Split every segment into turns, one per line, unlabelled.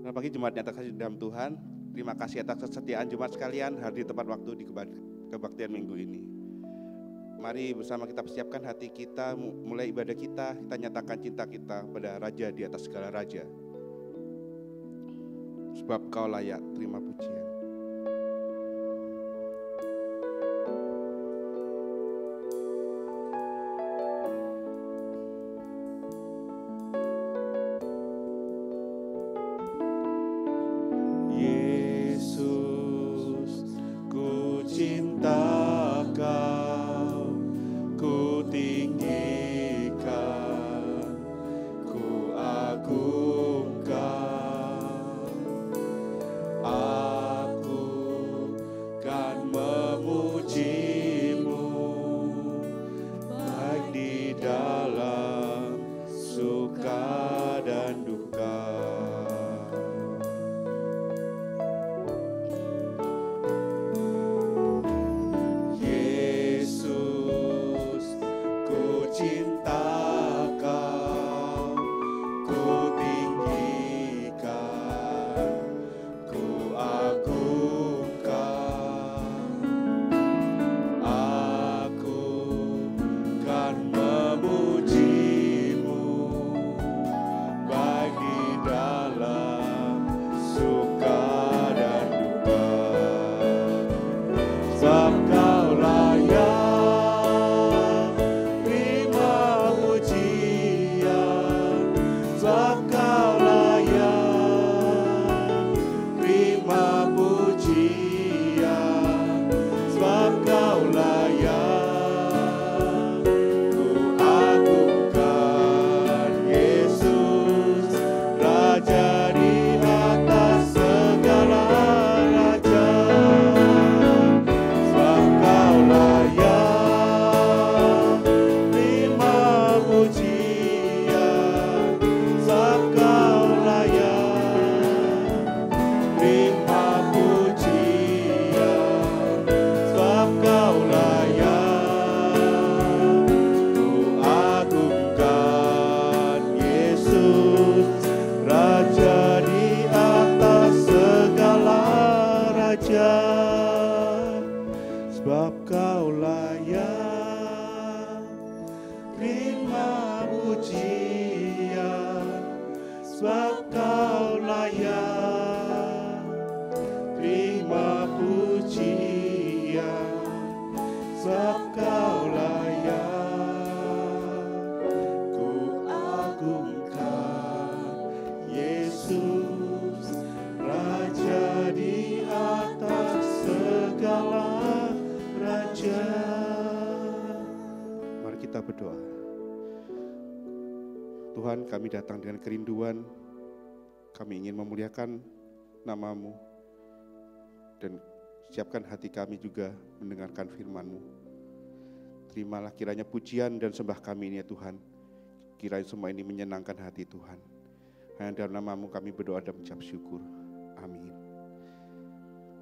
Selamat pagi jemaat yang terkasih dalam Tuhan. Terima kasih atas kesetiaan jemaat sekalian hadir tepat waktu di kebaktian minggu ini. Mari bersama kita persiapkan hati kita, mulai ibadah kita nyatakan cinta kita pada Raja di atas segala raja. Sebab Kau layak terima pujian. Tuhan, kami datang dengan kerinduan, kami ingin memuliakan nama-Mu, dan siapkan hati kami juga mendengarkan firman-Mu. Terimalah kiranya pujian dan sembah kami ini ya Tuhan, kiranya semua ini menyenangkan hati Tuhan. Hanya dalam nama-Mu kami berdoa dan mengucap syukur, amin.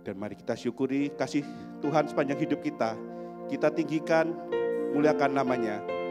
Dan mari kita syukuri kasih Tuhan sepanjang hidup kita tinggikan, muliakan nama-Nya.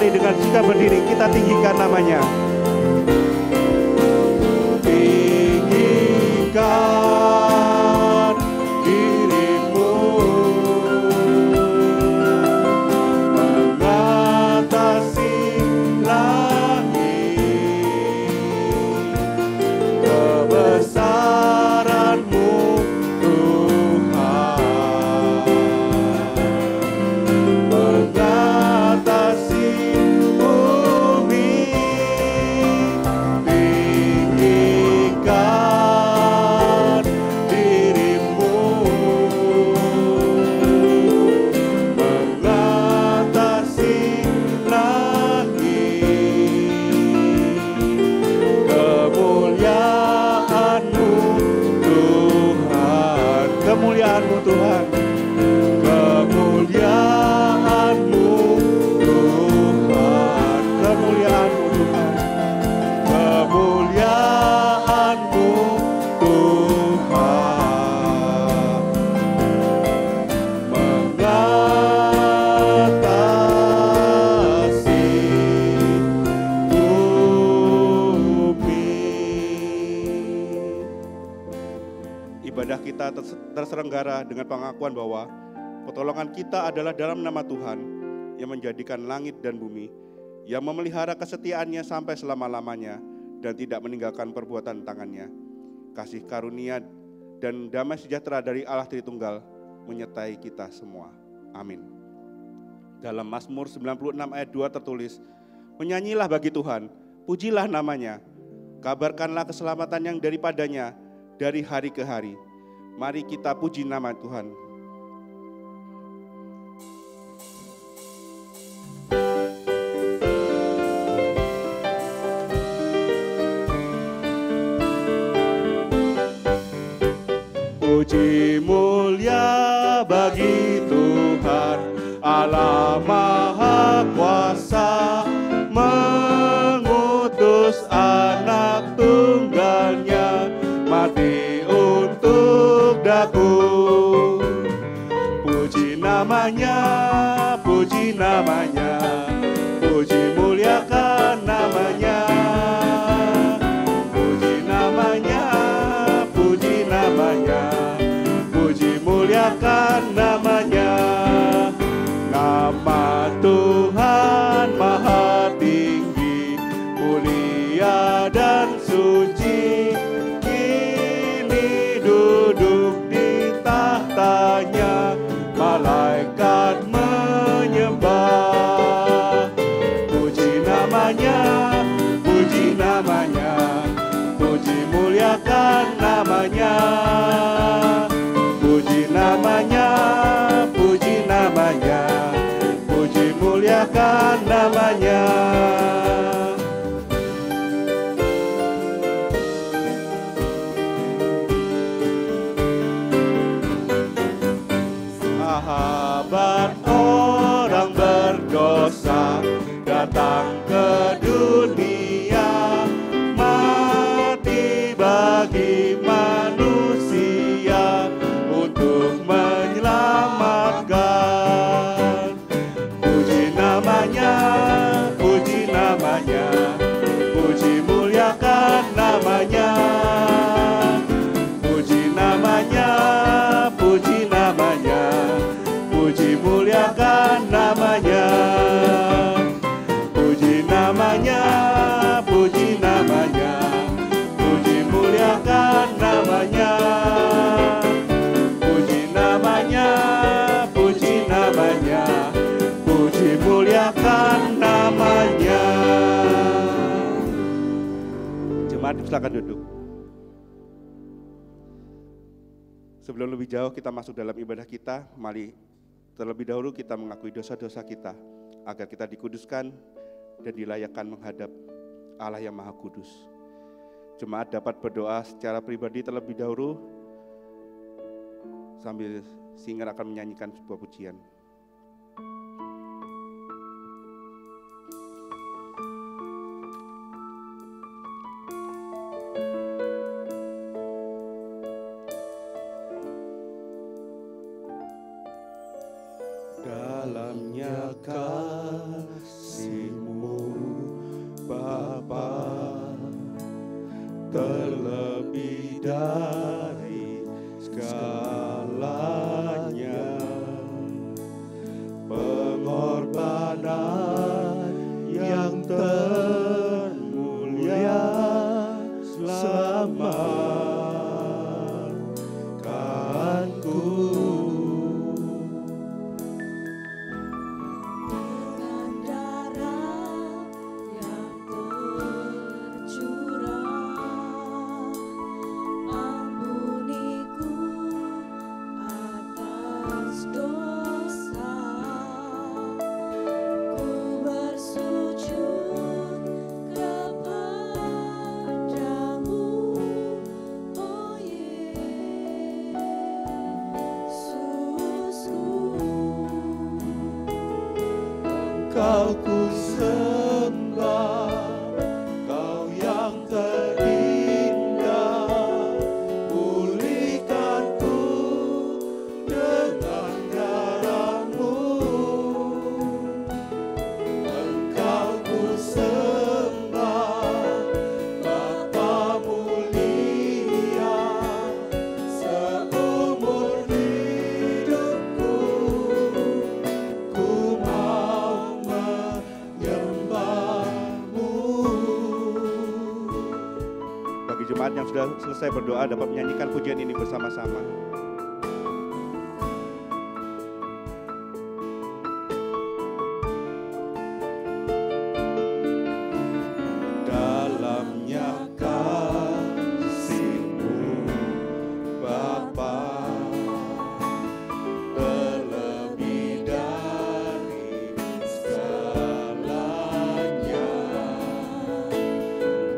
Mari dengan suka berdiri kita tinggikan namanya. Tinggikan dirimu mengatasi langit, kebesaran-Mu Tuhan mengatasi bumi. Tinggikan dirimu mengatasi langit, kemuliaan-Mu Tuhan, kemuliaan-Mu Tuhan, kemuliaan-Mu Tuhan, kemuliaan-Mu Tuhan, kemuliaan-Mu Tuhan mengatasi bumi. Ibadah kita terselenggara dengan pengakuan bahwa pertolongan kita adalah dalam nama Tuhan yang menjadikan langit dan bumi, yang memelihara kesetiaannya sampai selama-lamanya dan tidak meninggalkan perbuatan tangannya. Kasih karunia dan damai sejahtera dari Allah Tritunggal menyertai kita semua. Amin. Dalam Mazmur 96 ayat 2 tertulis, menyanyilah bagi Tuhan, pujilah namanya, kabarkanlah keselamatan yang daripadanya dari hari ke hari. Mari kita puji nama Tuhan. Puji mulia bagi Tuhan Allah Maha Kuasa, mengutus anak tunggalnya mati untuk daku. Puji namanya, puji namanya, puji muliakan namanya. Puji namanya, puji namanya, puji muliakan namanya. Nama Tuhan maha tinggi, mulia dan suci, kini duduk di tahtanya, malaikat menyembah. Puji namanya, puji namanya, puji muliakan namanya. Puji namanya, puji namanya, puji muliakan namanya. Sahabat orang berdosa datang ke dunia, mati bagi manusia untuk menyelamatkan. Puji namanya, puji namanya, puji muliakan namanya. Puji namanya, puji namanya, puji muliakan namanya. Puji namanya, puji namanya, puji muliakan namanya. Puji namanya, puji namanya, puji muliakan namanya. Jemaat silakan duduk. Sebelum lebih jauh kita masuk dalam ibadah kita, mari terlebih dahulu kita mengakui dosa-dosa kita, agar kita dikuduskan dan dilayakkan menghadap Allah yang Maha Kudus. Jemaat dapat berdoa secara pribadi terlebih dahulu, sambil singer akan menyanyikan sebuah pujian. Dalamnya kasih
Engkau ku sembah, Kau yang terindah, pulihkanku dengan darah-Mu. Engkau ku sembah, Bapa mulia, seumur hidupku ku mau menyembah-Mu.
Bagi jemaat yang sudah selesai berdoa dapat menyanyikan pujian ini bersama-sama.
Dalamnya kasih-Mu Bapa, terlebih dari segalanya,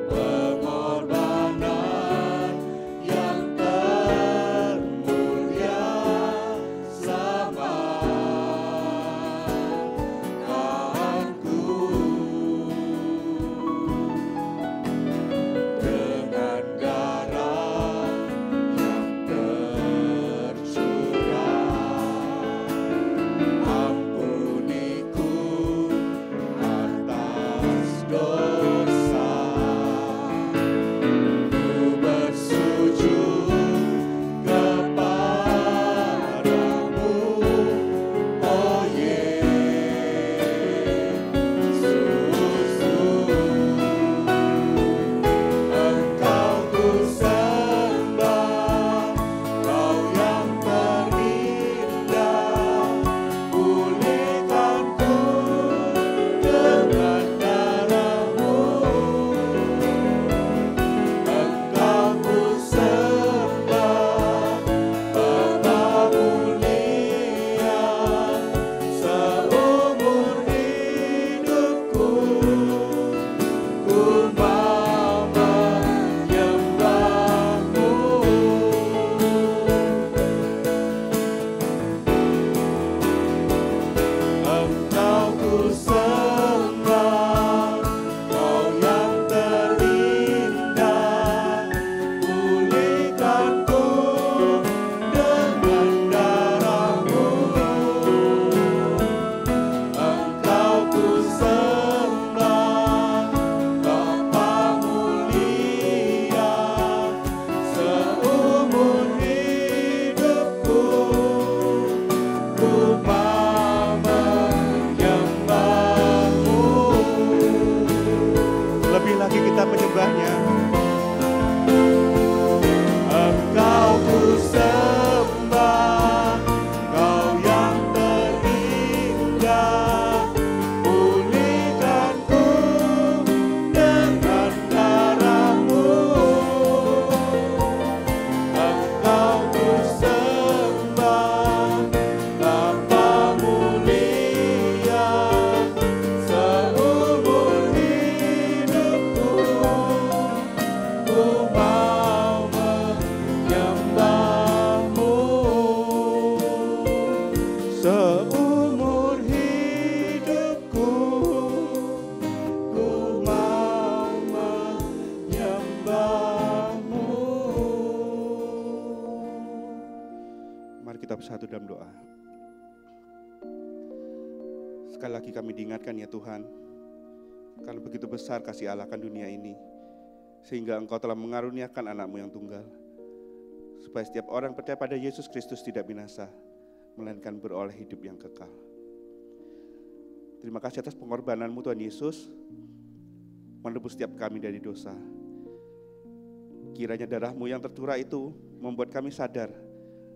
pengorbanan yang termulia selamatkanku. Dengan darah yang tercurah, ampuniku atas dosa. Ku bersujud kepadamu, oh Yesus. Engkau ku sembah, Kau yang terindah, pulihkanku dengan darah-Mu. Engkau ku sembah, Bapa mulia, seumur hidupku ku mau menyembah-Mu. Engkau ku sembah, Kau yang terindah, pulihkanku dengan darah-Mu. Engkau ku sembah, Bapa mulia, seumur hidupku ku mau menyembah-Mu.
Lebih lagi kita menyembahnya.
Engkau ku sembah, Kau yang terindah, pulihkanku dengan darah-Mu. Engkau ku sembah, Bapa mulia, seumur hidupku ku mau menyembah-Mu. Seumur hidupku ku mau menyembah-Mu.
Mari kita bersatu dalam doa. Sekali lagi kami diingatkan ya Tuhan, karena begitu besar kasih Allah akan dunia ini, sehingga Engkau telah mengaruniakan anak-Mu yang tunggal, supaya setiap orang percaya pada Yesus Kristus tidak binasa, melainkan beroleh hidup yang kekal. Terima kasih atas pengorbanan-Mu Tuhan Yesus, menebus setiap kami dari dosa. Kiranya darah-Mu yang tercurah itu membuat kami sadar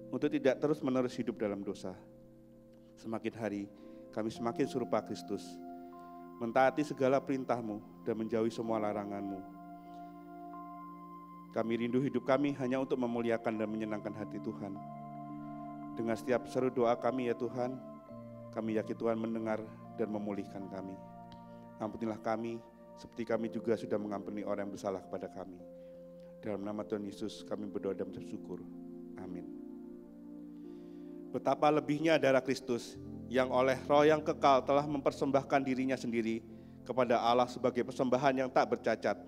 untuk tidak terus-menerus hidup dalam dosa. Semakin hari kami semakin serupa Kristus, mentaati segala perintah-Mu dan menjauhi semua larangan-Mu. Kami rindu hidup kami hanya untuk memuliakan dan menyenangkan hati Tuhan. Dengan setiap seru doa kami ya Tuhan, kami yakin Tuhan mendengar dan memulihkan kami. Ampunilah kami seperti kami juga sudah mengampuni orang yang bersalah kepada kami. Dalam nama Tuhan Yesus kami berdoa dan bersyukur. Amin. Betapa lebihnya darah Kristus yang oleh Roh yang kekal telah mempersembahkan dirinya sendiri kepada Allah sebagai persembahan yang tak bercacat,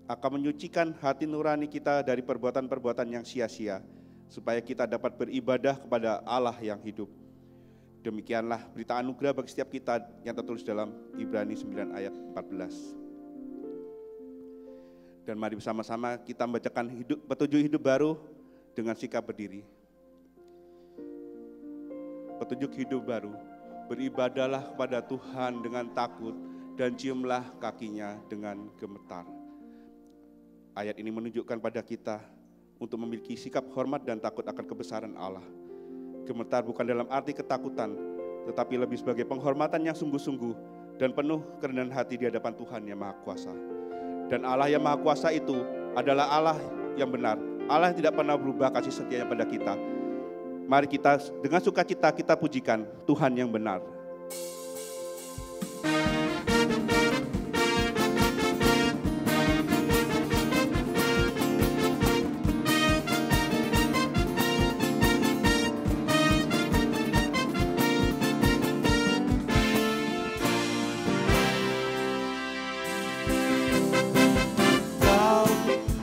akan menyucikan hati nurani kita dari perbuatan-perbuatan yang sia-sia, supaya kita dapat beribadah kepada Allah yang hidup. Demikianlah berita anugerah bagi setiap kita yang tertulis dalam Ibrani 9 ayat 14. Dan mari bersama-sama kita membacakan petunjuk hidup baru dengan sikap berdiri. Petunjuk hidup baru. Beribadahlah kepada Tuhan dengan takut dan ciumlah kakinya dengan gemetar. Ayat ini menunjukkan pada kita untuk memiliki sikap hormat dan takut akan kebesaran Allah. Gemetar bukan dalam arti ketakutan, tetapi lebih sebagai penghormatan yang sungguh-sungguh dan penuh kerendahan hati di hadapan Tuhan yang Maha Kuasa. Dan Allah yang Maha Kuasa itu adalah Allah yang benar, Allah yang tidak pernah berubah kasih setianya pada kita. Mari kita dengan sukacita kita pujikan Tuhan yang benar.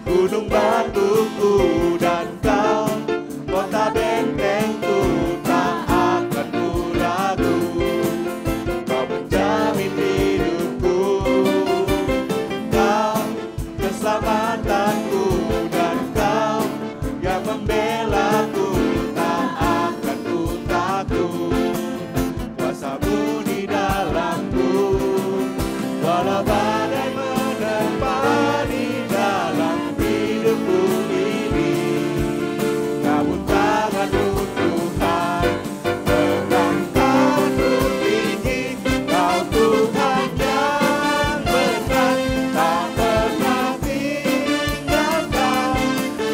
Gunung batuku dan kau, kota bentengku, tak akan ku ragu. Kau menjamin hidupku, kau keselamatanku, dan kau yang membelaku, tak akan ku takut. Kuasamu di dalamku, walau badai menerpa di dalam hidupku ini, namun tanganmu Tuhan mengangkatku tinggi. Kau Tuhan yang benar, tak pernah tinggalkan.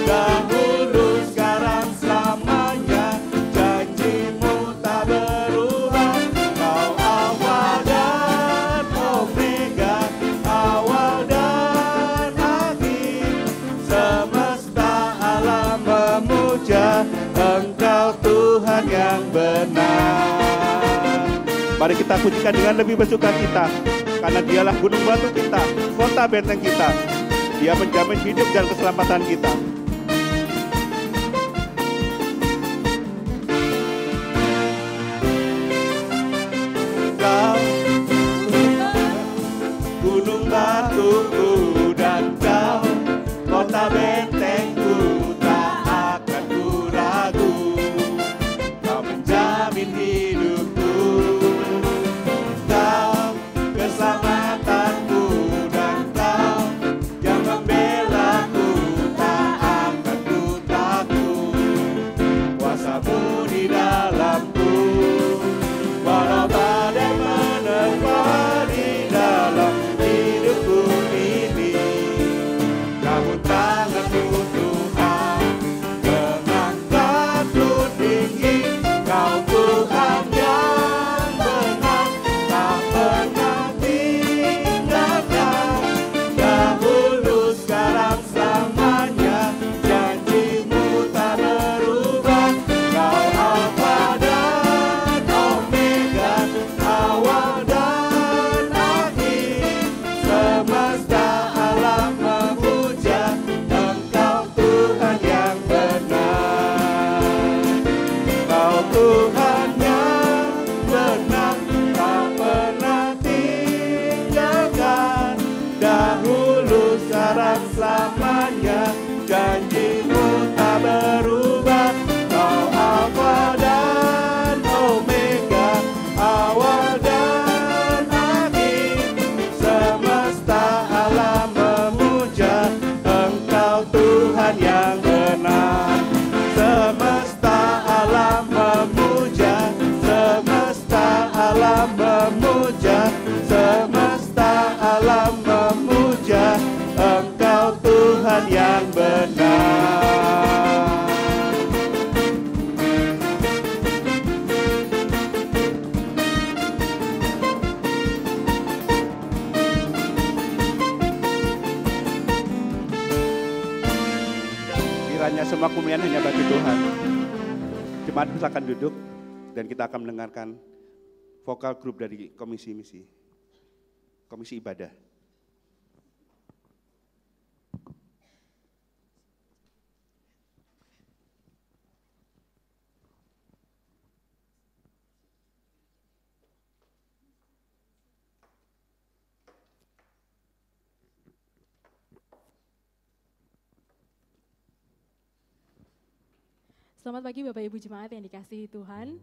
Dahulu, sekarang, selamanya, janjimu tak berubah. Kau awal dan omega, awal dan akhir. Semesta alam memuja Engkau Tuhan yang benar.
Mari kita pujikan dengan lebih bersukacita, karena Dialah gunung batu kita, kota benteng kita. Dia menjamin hidup dan keselamatan kita.
Kau gunung batuku dan kau kota bentengku, tak akan ku ragu. Kau menjamin hidupku, kau keselamatanku, dan kau yang membelaku, tak akan ku takut. Kuasamu di dalamku, walau badai menerpa di dalam hidupku ini, namun tanganmu Tuhan mengangkatku tinggi. Kau Tuhan yang benar, tak pernah tinggalkan. Dahulu, sekarang, selamanya, janjimu tak berubah. Kau Alfa dan Omega, awal dan akhir. Semesta alam memuja Engkau Tuhan yang benar. Kau Tuhan yang benar, tak pernah tinggalkan. Dahulu, sekarang, selamanya, janjimu tak berubah. Kau Alfa dan Omega, awal dan akhir. Semesta alam memuja Engkau Tuhan yang benar. Semesta alam memuja, semesta alam memuja, semesta alam memuja Engkau Tuhan yang benar.
Kiranya semua kemuliaan hanya bagi Tuhan. Jemaat silakan duduk dan kita akan mendengarkan vokal grup dari komisi misi, komisi ibadah.
Selamat pagi Bapak Ibu Jemaat yang dikasihi Tuhan.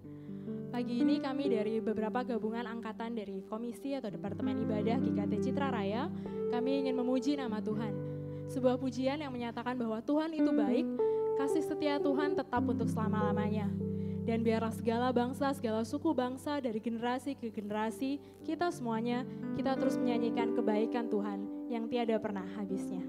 Pagi ini kami dari beberapa gabungan angkatan dari Komisi atau Departemen Ibadah GKT Citra Raya, kami ingin memuji nama Tuhan. Sebuah pujian yang menyatakan bahwa Tuhan itu baik, kasih setia Tuhan tetap untuk selama-lamanya. Dan biarlah segala bangsa, segala suku bangsa dari generasi ke generasi, kita semuanya, kita terus menyanyikan kebaikan Tuhan yang tiada pernah habisnya.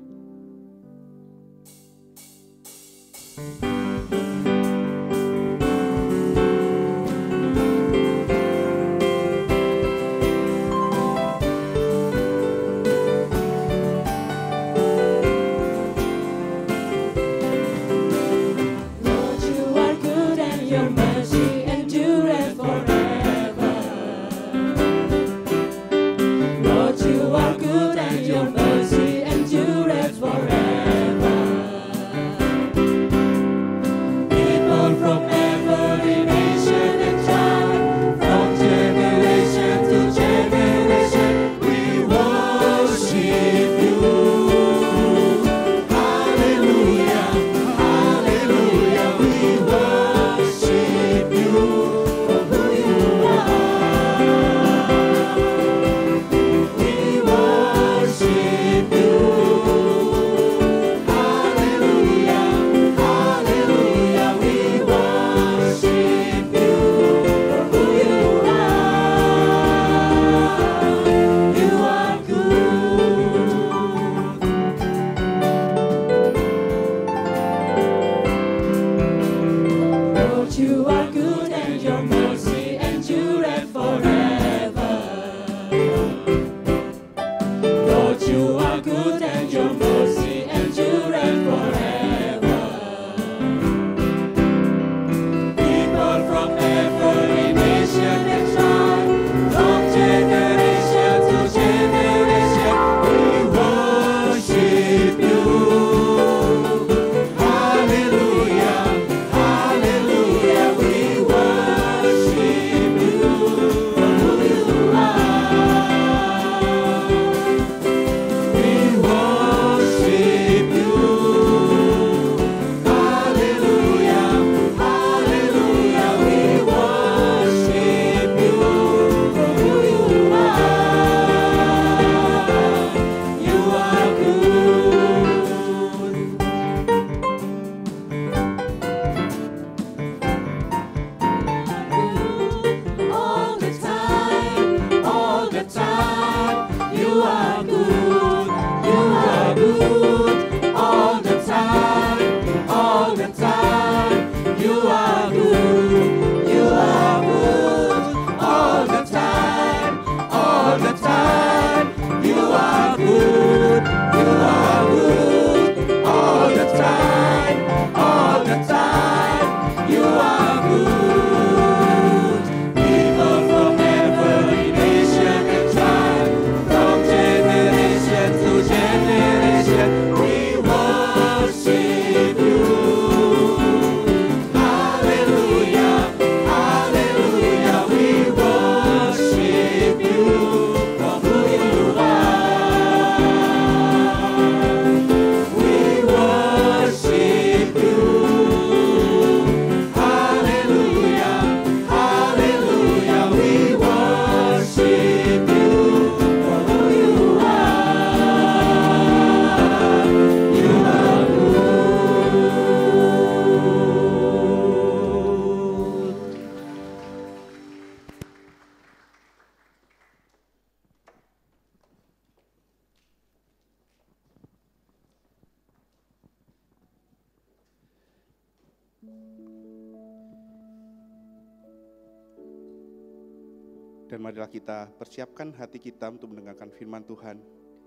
Dan marilah kita persiapkan hati kita untuk mendengarkan firman Tuhan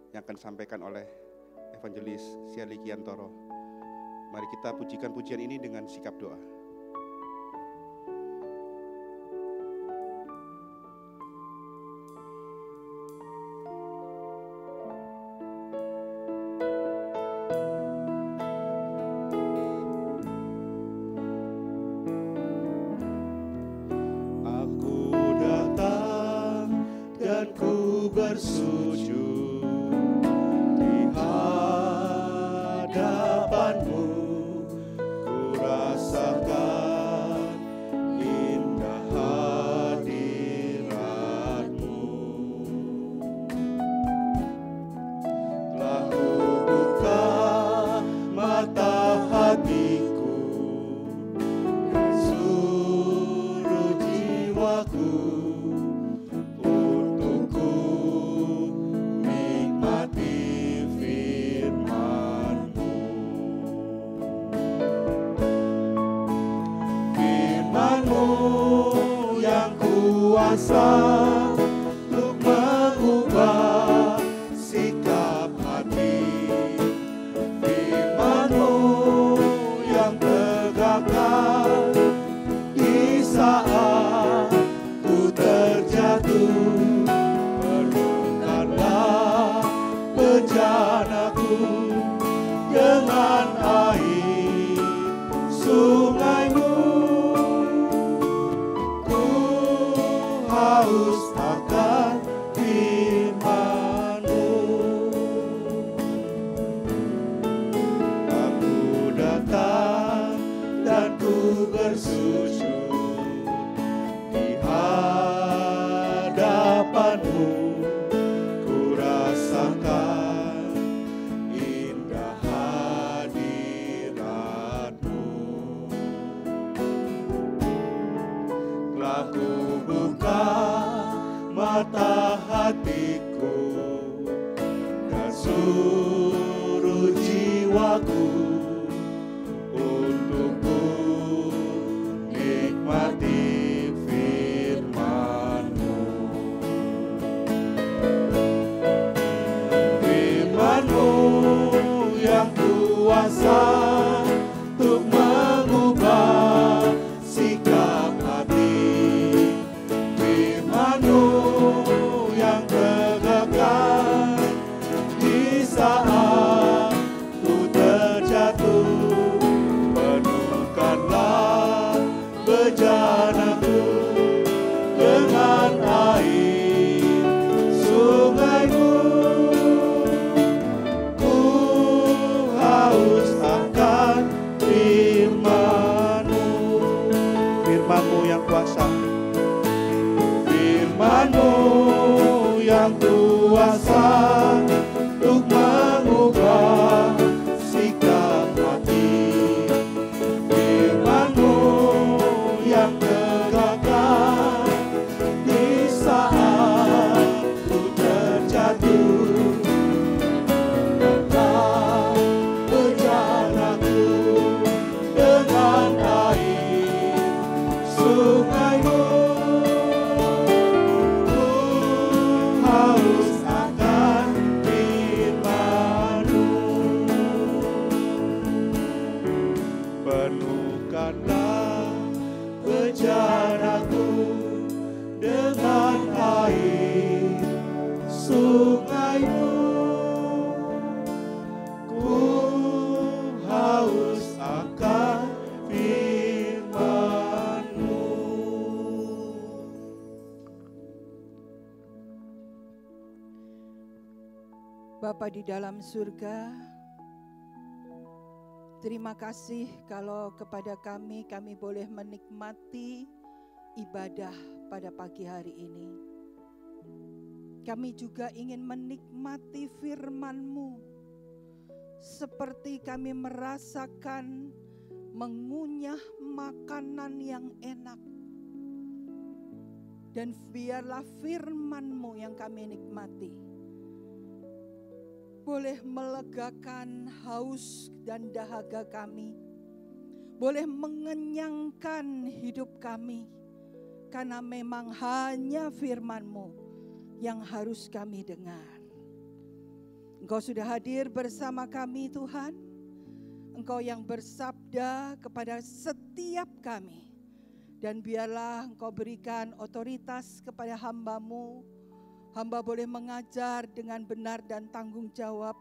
yang akan disampaikan oleh Evangelis Shirley Kiantoro. Mari kita pujikan pujian ini dengan sikap doa.
bersujud di hadapan-Mu, ku rasakan indah hadirat-Mu. Telah ku buka mata hatiku dan seluruh jiwaku untuk ku nikmati firman-Mu. Firman-Mu yang kuasa untuk mengubah sikap hati. Firman-Mu yang tegakkan di saat ku terjatuh. Perlukanlah bejanaku dengan air sungai-Mu. Ku haus akan firman-Mu. Aku datang dan ku bersujud di hadapan-Mu, ku rasakan indah hadirat-Mu. Telah ku buka mata hatiku dan seluruh jiwaku untuk ku nikmati firman-Mu. Firman-Mu yang kuasa untuk mengubah sikap hati. Firman-Mu yang tegakkan di saat ku terjatuh. Penuhkanlah bejanaku dengan air sungai-Mu. Ku haus akan firman-Mu. Firman-Mu yang kuasa. Firman-Mu yang kuasa untuk mengubah sikap hati. Firman-Mu yang tegakkan di saat ku terjatuh. Penuhkanlah bejanaku dengan air sungai-Mu. Ku haus akan firman-Mu. Penuhkanlah bejanaku dengan air sungai-Mu. Ku haus akan firman-Mu.
Bapa di dalam surga, terima kasih kalau kepada kami boleh menikmati ibadah pada pagi hari ini. Kami juga ingin menikmati firman-Mu, seperti kami merasakan mengunyah makanan yang enak. Dan biarlah firman-Mu yang kami nikmati boleh melegakan haus dan dahaga kami, boleh mengenyangkan hidup kami, karena memang hanya firman-Mu yang harus kami dengar. Engkau sudah hadir bersama kami Tuhan, Engkau yang bersabda kepada setiap kami, dan biarlah Engkau berikan otoritas kepada hamba-Mu. Hamba boleh mengajar dengan benar dan tanggung jawab.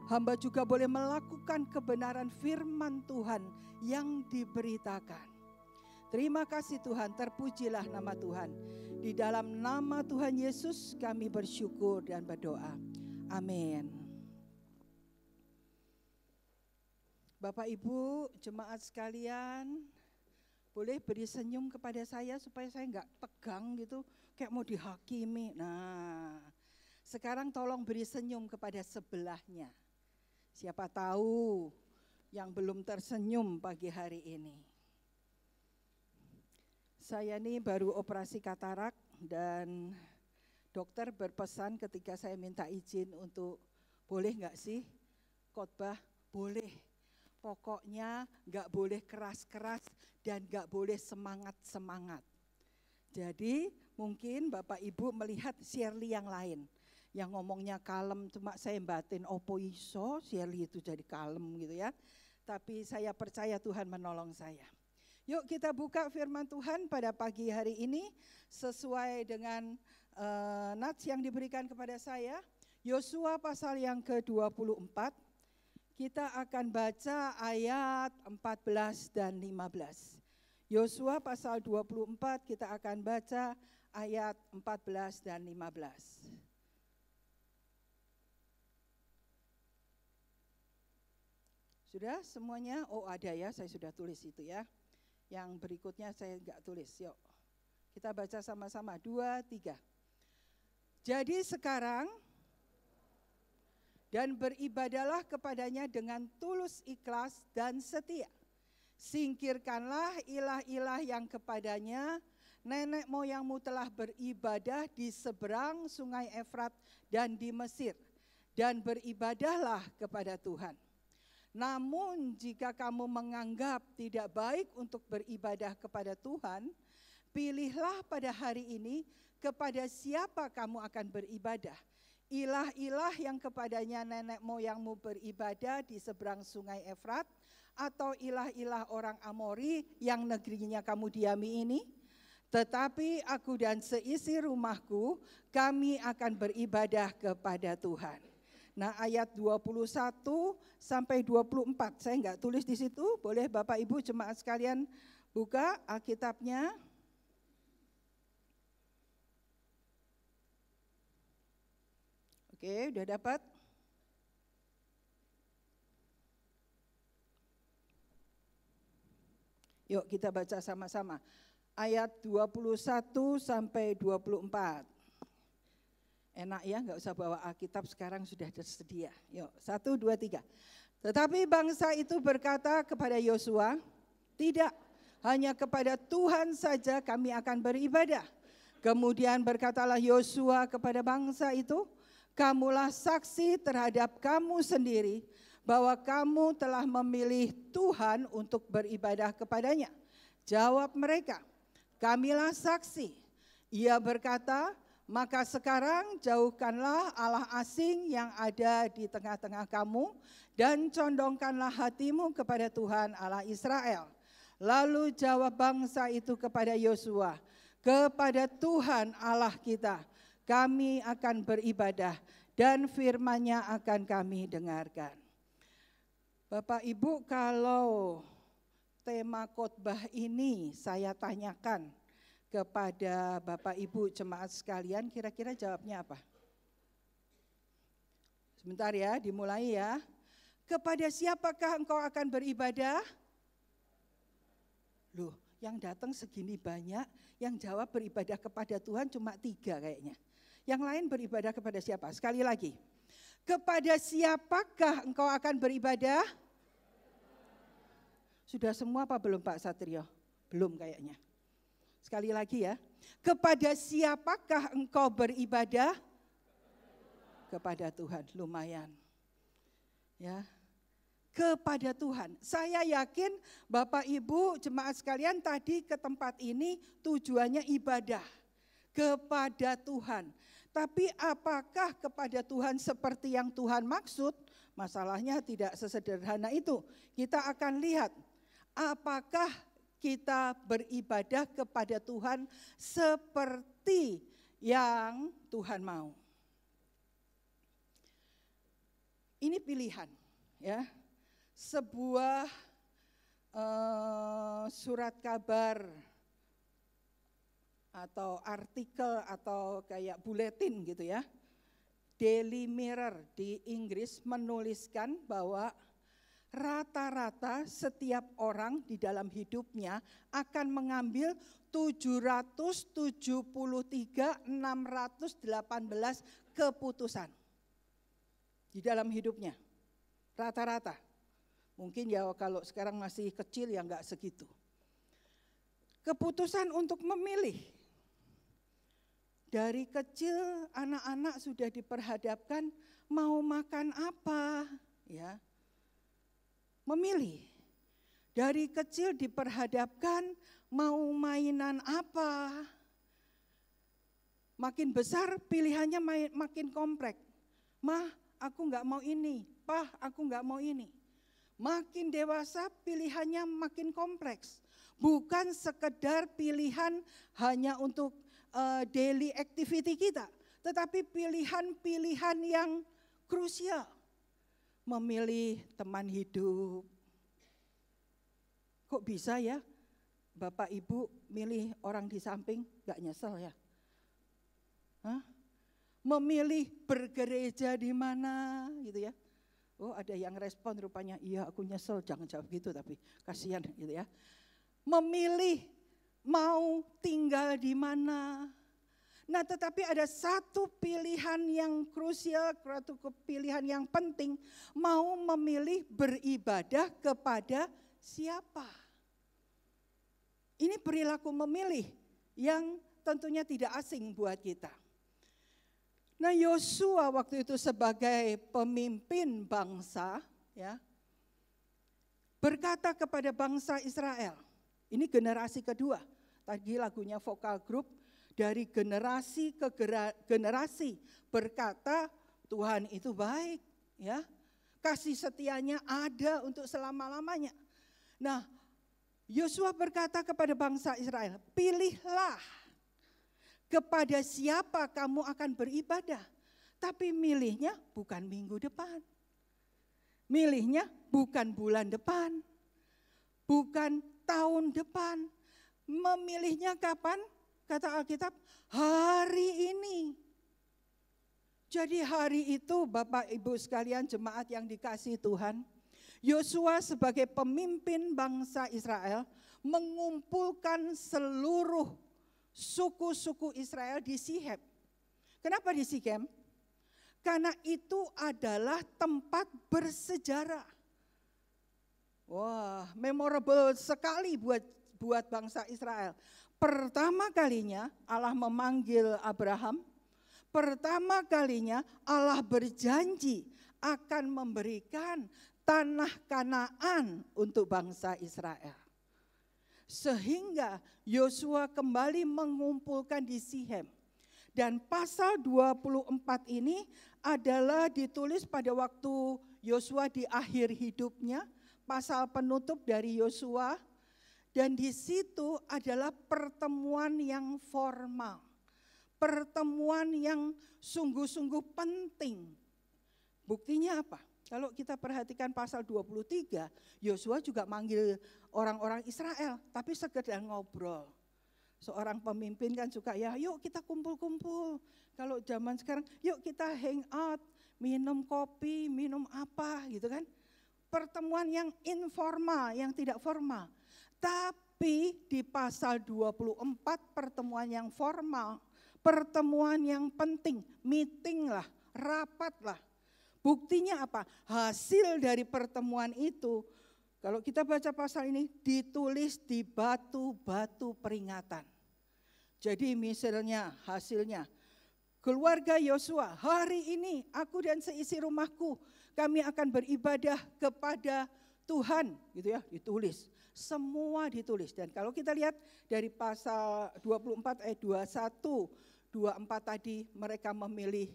Hamba juga boleh melakukan kebenaran firman Tuhan yang diberitakan. Terima kasih Tuhan, terpujilah nama Tuhan. Di dalam nama Tuhan Yesus kami bersyukur dan berdoa. Amin. Bapak Ibu, jemaat sekalian, boleh beri senyum kepada saya supaya saya enggak tegang gitu, kayak mau dihakimi. Nah, sekarang tolong beri senyum kepada sebelahnya. Siapa tahu yang belum tersenyum pagi hari ini. Saya ini baru operasi katarak dan dokter berpesan ketika saya minta izin untuk boleh enggak sih khotbah? Boleh. Pokoknya enggak boleh keras-keras dan enggak boleh semangat-semangat. Jadi mungkin Bapak Ibu melihat Shirley yang lain. Yang ngomongnya kalem, cuma saya batin opo iso Shirley itu jadi kalem gitu ya. Tapi saya percaya Tuhan menolong saya. Yuk kita buka firman Tuhan pada pagi hari ini sesuai dengan nats yang diberikan kepada saya. Yosua pasal yang ke-24. Kita akan baca ayat 14 dan 15. Yosua pasal 24 kita akan baca ayat 14 dan 15. Sudah semuanya? Oh ada ya, saya sudah tulis itu ya. Yang berikutnya saya enggak tulis, yuk. Kita baca sama-sama, 2, 3. Jadi sekarang, dan beribadalah kepadanya dengan tulus ikhlas dan setia. Singkirkanlah ilah-ilah yang kepadanya nenek moyangmu telah beribadah di seberang sungai Efrat dan di Mesir. Dan beribadahlah kepada Tuhan. Namun jika kamu menganggap tidak baik untuk beribadah kepada Tuhan, pilihlah pada hari ini kepada siapa kamu akan beribadah. Ilah-ilah yang kepadanya nenek moyangmu beribadah di seberang sungai Efrat, atau ilah-ilah orang Amori yang negerinya kamu diami ini. Tetapi aku dan seisi rumahku, kami akan beribadah kepada Tuhan. Nah ayat 21 sampai 24, saya enggak tulis di situ, boleh Bapak Ibu jemaat sekalian buka Alkitabnya. Oke, udah dapat? Yuk kita baca sama-sama. Ayat 21 sampai 24. Enak ya, enggak usah bawa Alkitab, sekarang sudah tersedia. Yuk, 1, 2, 3. Tetapi bangsa itu berkata kepada Yosua, tidak, hanya kepada Tuhan saja kami akan beribadah. Kemudian berkatalah Yosua kepada bangsa itu, kamulah saksi terhadap kamu sendiri bahwa kamu telah memilih Tuhan untuk beribadah kepadanya. Jawab mereka, kamilah saksi. Ia berkata, maka sekarang jauhkanlah Allah asing yang ada di tengah-tengah kamu dan condongkanlah hatimu kepada Tuhan Allah Israel. Lalu jawab bangsa itu kepada Yosua, kepada Tuhan Allah kita kami akan beribadah dan firman-Nya akan kami dengarkan. Bapak Ibu, kalau tema khotbah ini saya tanyakan kepada Bapak Ibu jemaat sekalian, kira-kira jawabnya apa? Sebentar ya, dimulai ya. Kepada siapakah engkau akan beribadah? Loh, yang datang segini banyak, yang jawab beribadah kepada Tuhan cuma 3 kayaknya. Yang lain beribadah kepada siapa? Sekali lagi. Kepada siapakah engkau akan beribadah? Sudah semua apa belum Pak Satrio? Belum kayaknya. Sekali lagi ya. Kepada siapakah engkau beribadah? Kepada Tuhan. Lumayan. Ya. Kepada Tuhan. Saya yakin Bapak Ibu jemaat sekalian tadi ke tempat ini tujuannya ibadah kepada Tuhan. Tapi apakah kepada Tuhan seperti yang Tuhan maksud? Masalahnya tidak sesederhana itu. Kita akan lihat apakah kita beribadah kepada Tuhan seperti yang Tuhan mau. Ini pilihan ya. Sebuah surat kabar atau artikel atau kayak buletin gitu ya. Daily Mirror di Inggris menuliskan bahwa rata-rata setiap orang di dalam hidupnya akan mengambil 773.618 keputusan di dalam hidupnya. Rata-rata. Mungkin ya kalau sekarang masih kecil ya enggak segitu. Keputusan untuk memilih. Dari kecil anak-anak sudah diperhadapkan mau makan apa, ya. Memilih. Dari kecil diperhadapkan mau mainan apa. Makin besar pilihannya makin kompleks. Mah, aku enggak mau ini. Pah, aku enggak mau ini. Makin dewasa pilihannya makin kompleks. Bukan sekedar pilihan hanya untuk daily activity kita, tetapi pilihan-pilihan yang krusial. Memilih teman hidup. Kok bisa ya Bapak Ibu milih orang di samping, gak nyesel ya? Hah? Memilih bergereja di mana gitu ya. Oh ada yang respon rupanya, iya aku nyesel, jangan jawab gitu tapi kasihan gitu ya. Memilih mau tinggal di mana. Nah tetapi ada satu pilihan yang krusial, satu pilihan yang penting, mau memilih beribadah kepada siapa. Ini perilaku memilih yang tentunya tidak asing buat kita. Nah Yosua waktu itu sebagai pemimpin bangsa ya, berkata kepada bangsa Israel, ini generasi kedua, tadi lagunya vokal grup, dari generasi ke generasi berkata Tuhan itu baik, ya, kasih setianya ada untuk selama-lamanya. Nah Yosua berkata kepada bangsa Israel, pilihlah kepada siapa kamu akan beribadah, tapi milihnya bukan minggu depan, milihnya bukan bulan depan, bukan tahun depan, memilihnya kapan? Kata Alkitab, hari ini. Jadi hari itu Bapak Ibu sekalian jemaat yang dikasihi Tuhan, Yosua sebagai pemimpin bangsa Israel mengumpulkan seluruh suku-suku Israel di Sihem. Kenapa di Sihem? Karena itu adalah tempat bersejarah. Wah, memorable sekali buat bangsa Israel. Pertama kalinya Allah memanggil Abraham, pertama kalinya Allah berjanji akan memberikan tanah Kanaan untuk bangsa Israel. Sehingga Yosua kembali mengumpulkan di Sihem. Dan pasal 24 ini adalah ditulis pada waktu Yosua di akhir hidupnya, pasal penutup dari Yosua. Dan di situ adalah pertemuan yang formal. Pertemuan yang sungguh-sungguh penting. Buktinya apa? Kalau kita perhatikan pasal 23, Yosua juga manggil orang-orang Israel, tapi sekedar ngobrol. Seorang pemimpin kan suka ya, yuk kita kumpul-kumpul. Kalau zaman sekarang, yuk kita hang out, minum kopi, minum apa gitu kan. Pertemuan yang informal, yang tidak formal. Tapi di pasal 24 pertemuan yang formal, pertemuan yang penting, meeting lah, rapat lah. Buktinya apa? Hasil dari pertemuan itu, kalau kita baca pasal ini, ditulis di batu-batu peringatan. Jadi misalnya hasilnya, keluarga Yosua, hari ini aku dan seisi rumahku, kami akan beribadah kepada Tuhan, gitu ya, ditulis. Semua ditulis. Dan kalau kita lihat dari pasal 24 ayat 21, 24 tadi, mereka memilih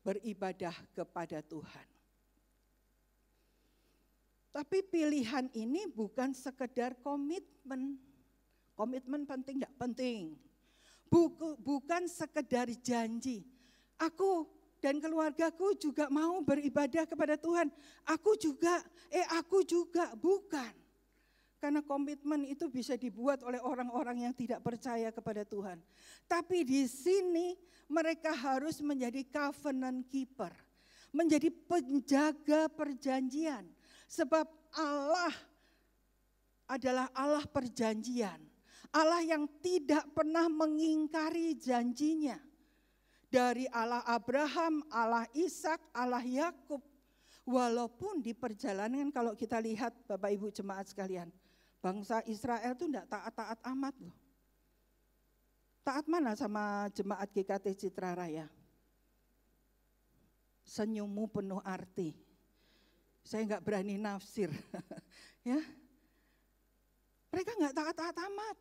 beribadah kepada Tuhan. Tapi pilihan ini bukan sekedar komitmen. Komitmen penting enggak? Penting. Bukan sekedar janji. Aku dan keluargaku juga mau beribadah kepada Tuhan. Aku juga, bukan. Karena komitmen itu bisa dibuat oleh orang-orang yang tidak percaya kepada Tuhan. Tapi di sini mereka harus menjadi covenant keeper, menjadi penjaga perjanjian. Sebab Allah adalah Allah perjanjian. Allah yang tidak pernah mengingkari janjinya. Dari Allah Abraham, Allah Ishak, Allah Yakub. Walaupun di perjalanan kalau kita lihat Bapak Ibu jemaat sekalian, bangsa Israel itu tidak taat-taat amat loh. Taat mana sama jemaat GKT Citra Raya? Senyummu penuh arti. Saya enggak berani nafsir. Ya. Mereka enggak taat-taat amat.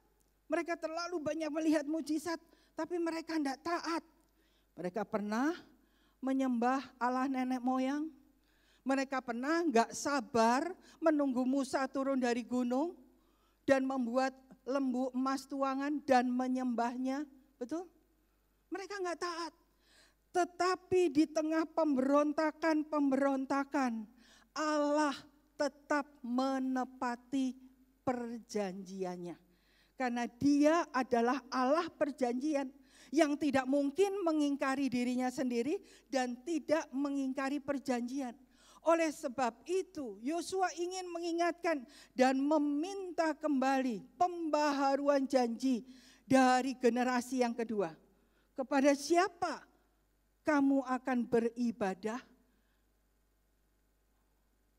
Mereka terlalu banyak melihat mujizat, tapi mereka enggak taat. Mereka pernah menyembah Allah nenek moyang. Mereka pernah enggak sabar menunggu Musa turun dari gunung dan membuat lembu emas tuangan dan menyembahnya. Betul? Mereka enggak taat. Tetapi di tengah pemberontakan, Allah tetap menepati perjanjiannya. Karena Dia adalah Allah perjanjian yang tidak mungkin mengingkari dirinya sendiri dan tidak mengingkari perjanjian. Oleh sebab itu, Yosua ingin mengingatkan dan meminta kembali pembaharuan janji dari generasi yang kedua. Kepada siapa kamu akan beribadah?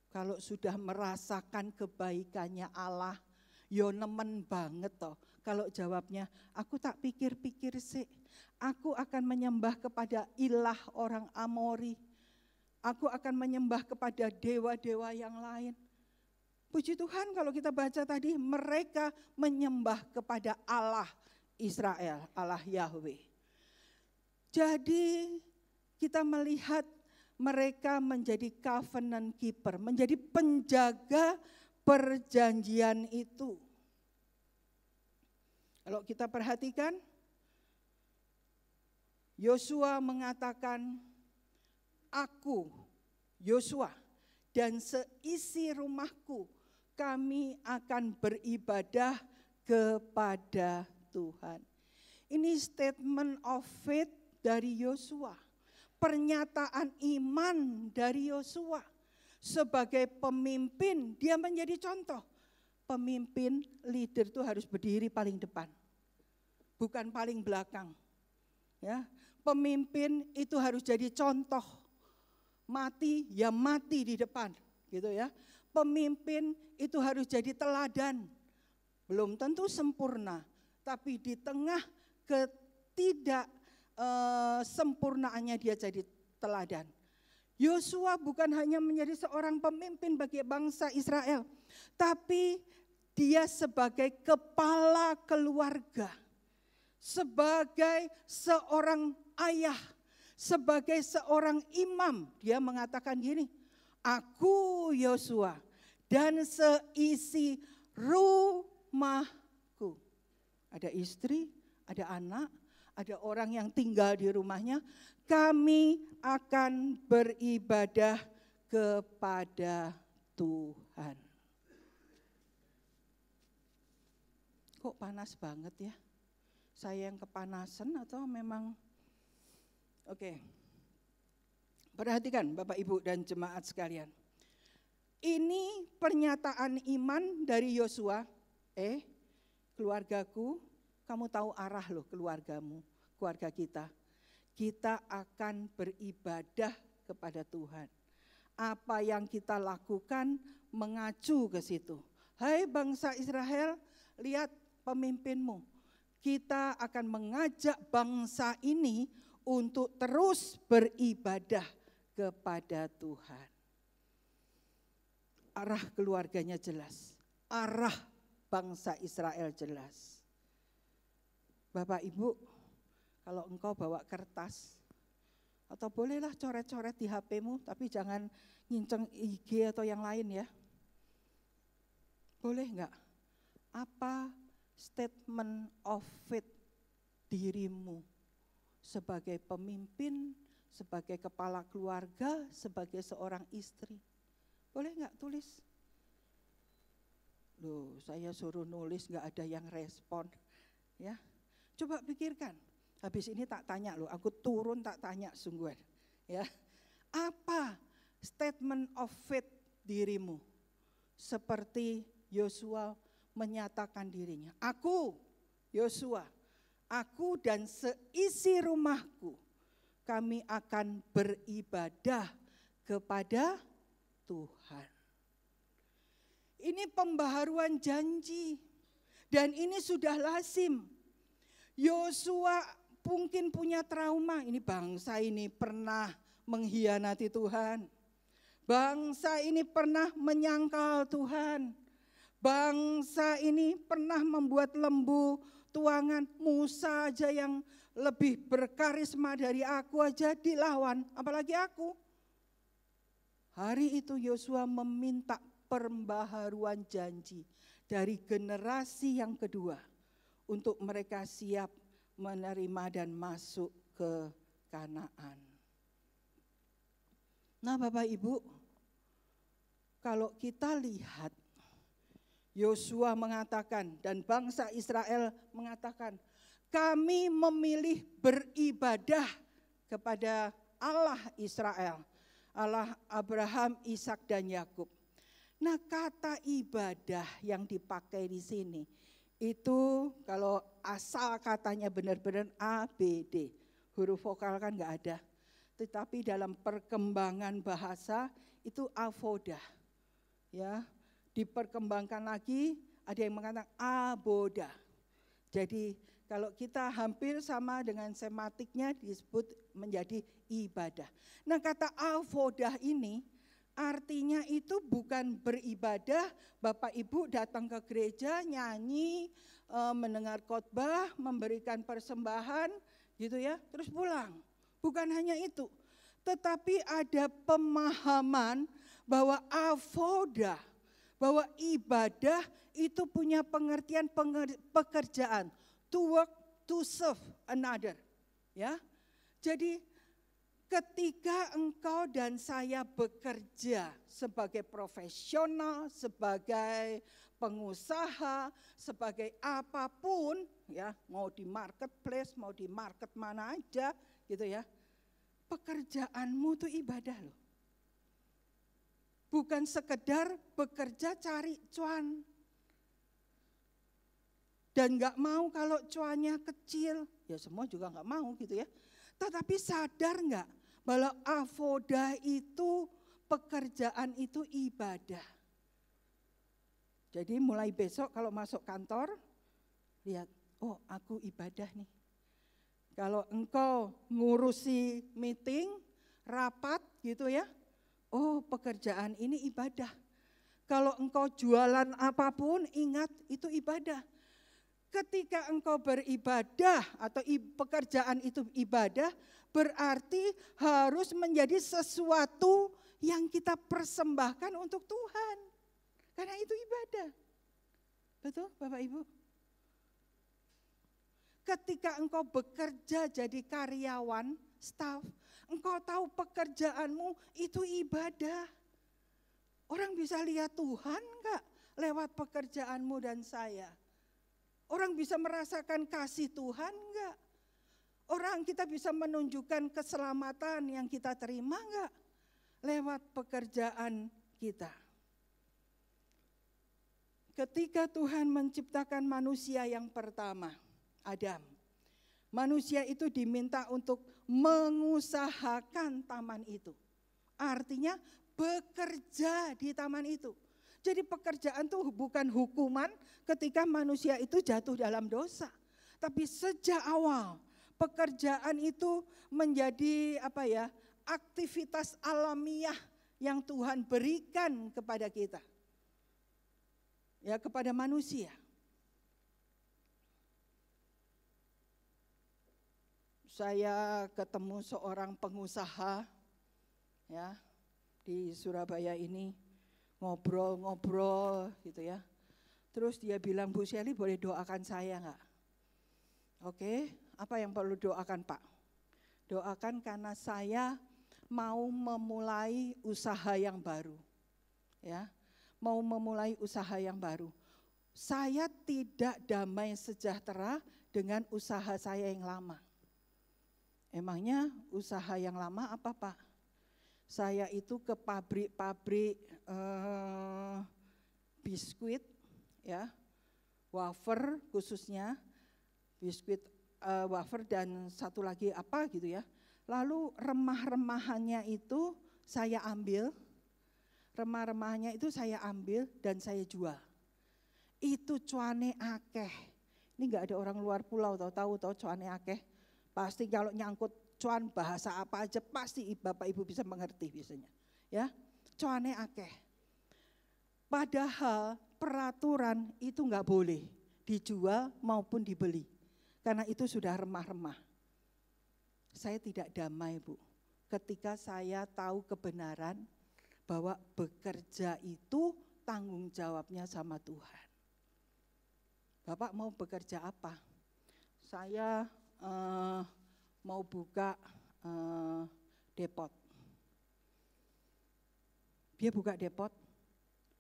Kalau sudah merasakan kebaikannya Allah, yo nemen banget toh. Kalau jawabnya, aku tak pikir-pikir sih. Aku akan menyembah kepada ilah orang Amori. Aku akan menyembah kepada dewa-dewa yang lain. Puji Tuhan kalau kita baca tadi, mereka menyembah kepada Allah Israel, Allah Yahweh. Jadi kita melihat mereka menjadi covenant keeper, menjadi penjaga perjanjian itu. Kalau kita perhatikan, Yosua mengatakan, aku, Yosua, dan seisi rumahku, kami akan beribadah kepada Tuhan. Ini statement of faith dari Yosua. Pernyataan iman dari Yosua. Sebagai pemimpin, dia menjadi contoh. Pemimpin, leader itu harus berdiri paling depan. Bukan paling belakang. Ya, pemimpin itu harus jadi contoh. Mati, ya mati di depan. Gitu ya. Pemimpin itu harus jadi teladan. Belum tentu sempurna. Tapi di tengah sempurnaannya dia jadi teladan. Yosua bukan hanya menjadi seorang pemimpin bagi bangsa Israel, tapi dia sebagai kepala keluarga, sebagai seorang ayah, sebagai seorang imam. Dia mengatakan gini, aku Yosua dan seisi rumahku. Ada istri, ada anak, ada orang yang tinggal di rumahnya, kami akan beribadah kepada Tuhan. Kok panas banget ya? Saya yang kepanasan atau memang? Oke. Perhatikan Bapak Ibu dan jemaat sekalian. Ini pernyataan iman dari Yosua. Keluargaku, kamu tahu arah loh keluargamu, keluarga kita. Kita akan beribadah kepada Tuhan. Apa yang kita lakukan mengacu ke situ. Hai bangsa Israel, lihat pemimpinmu. Kita akan mengajak bangsa ini untuk terus beribadah kepada Tuhan. Arah keluarganya jelas. Arah bangsa Israel jelas. Bapak Ibu, kalau engkau bawa kertas, atau bolehlah coret-coret di HP-mu, tapi jangan nginceng IG atau yang lain ya. Boleh enggak? Apa statement of faith dirimu sebagai pemimpin, sebagai kepala keluarga, sebagai seorang istri? Boleh enggak tulis? Loh, saya suruh nulis nggak ada yang respon. Ya, coba pikirkan. Habis ini tak tanya loh, aku turun tak tanya sungguhan. Ya, apa statement of faith dirimu? Seperti Yosua menyatakan dirinya. Aku, Yosua, aku dan seisi rumahku, kami akan beribadah kepada Tuhan. Ini pembaharuan janji. Dan ini sudah lazim. Yosua mungkin punya trauma. Ini bangsa ini pernah mengkhianati Tuhan. Bangsa ini pernah menyangkal Tuhan. Bangsa ini pernah membuat lembu tuangan. Musa aja yang lebih berkarisma dari aku aja dilawan. Apalagi aku. Hari itu Yosua meminta pembaharuan janji dari generasi yang kedua untuk mereka siap menerima dan masuk ke Kanaan. Nah, Bapak Ibu, kalau kita lihat Yosua mengatakan dan bangsa Israel mengatakan, kami memilih beribadah kepada Allah Israel, Allah Abraham, Ishak dan Yakub. Nah, kata ibadah yang dipakai di sini itu kalau asal katanya benar-benar A, B, D. Huruf vokal kan enggak ada. Tetapi dalam perkembangan bahasa itu avodah. Ya, diperkembangkan lagi ada yang mengatakan aboda. Jadi kalau kita hampir sama dengan sematiknya disebut menjadi ibadah. Nah, kata avodah ini artinya itu bukan beribadah, Bapak Ibu datang ke gereja, nyanyi, mendengar khotbah, memberikan persembahan gitu ya, terus pulang. Bukan hanya itu, tetapi ada pemahaman bahwa avodah, bahwa ibadah itu punya pengertian pekerjaan, to work, to serve another. Ya, jadi ketika engkau dan saya bekerja sebagai profesional, sebagai pengusaha, sebagai apapun, ya, mau di marketplace, mau di market mana aja, gitu ya, pekerjaanmu itu ibadah loh. Bukan sekedar bekerja cari cuan. Dan nggak mau kalau cuannya kecil, ya semua juga nggak mau gitu ya. Tetapi sadar nggak bahwa avodah itu, pekerjaan itu ibadah. Jadi mulai besok kalau masuk kantor, lihat, oh aku ibadah nih. Kalau engkau ngurusi meeting, rapat gitu ya, oh pekerjaan ini ibadah. Kalau engkau jualan apapun, ingat itu ibadah. Ketika engkau beribadah atau pekerjaan itu ibadah, berarti harus menjadi sesuatu yang kita persembahkan untuk Tuhan. Karena itu ibadah. Betul Bapak Ibu? Ketika engkau bekerja jadi karyawan, staf, engkau tahu pekerjaanmu itu ibadah. Orang bisa lihat Tuhan enggak lewat pekerjaanmu dan saya? Orang bisa merasakan kasih Tuhan enggak? Orang kita bisa menunjukkan keselamatan yang kita terima enggak? Lewat pekerjaan kita. Ketika Tuhan menciptakan manusia yang pertama, Adam. Manusia itu diminta untuk mengusahakan taman itu. Artinya bekerja di taman itu. Jadi pekerjaan itu bukan hukuman ketika manusia itu jatuh dalam dosa. Tapi sejak awal pekerjaan itu menjadi aktivitas alamiah yang Tuhan berikan kepada kita. Ya, kepada manusia. Saya ketemu seorang pengusaha ya di Surabaya ini, ngobrol-ngobrol gitu ya. Terus dia bilang, Bu Shelly boleh doakan saya enggak? Oke, apa yang perlu doakan Pak? Doakan karena saya mau memulai usaha yang baru. Ya, mau memulai usaha yang baru. saya tidak damai sejahtera dengan usaha saya yang lama. Emangnya usaha yang lama apa, Pak? Saya itu ke pabrik-pabrik biskuit, ya, wafer khususnya, biskuit wafer dan satu lagi apa gitu ya. Lalu remah-remahannya itu saya ambil, dan saya jual. Itu cuane akeh. Ini enggak ada orang luar pulau tahu cuane akeh. Pasti kalau nyangkut cuan bahasa apa aja pasti Bapak Ibu bisa mengerti biasanya. Ya, cuane akeh. Padahal peraturan itu enggak boleh dijual maupun dibeli. Karena itu sudah remah-remah. Saya tidak damai, Bu. Ketika saya tahu kebenaran bahwa bekerja itu tanggung jawabnya sama Tuhan. Bapak mau bekerja apa? Saya mau buka depot. Dia buka depot,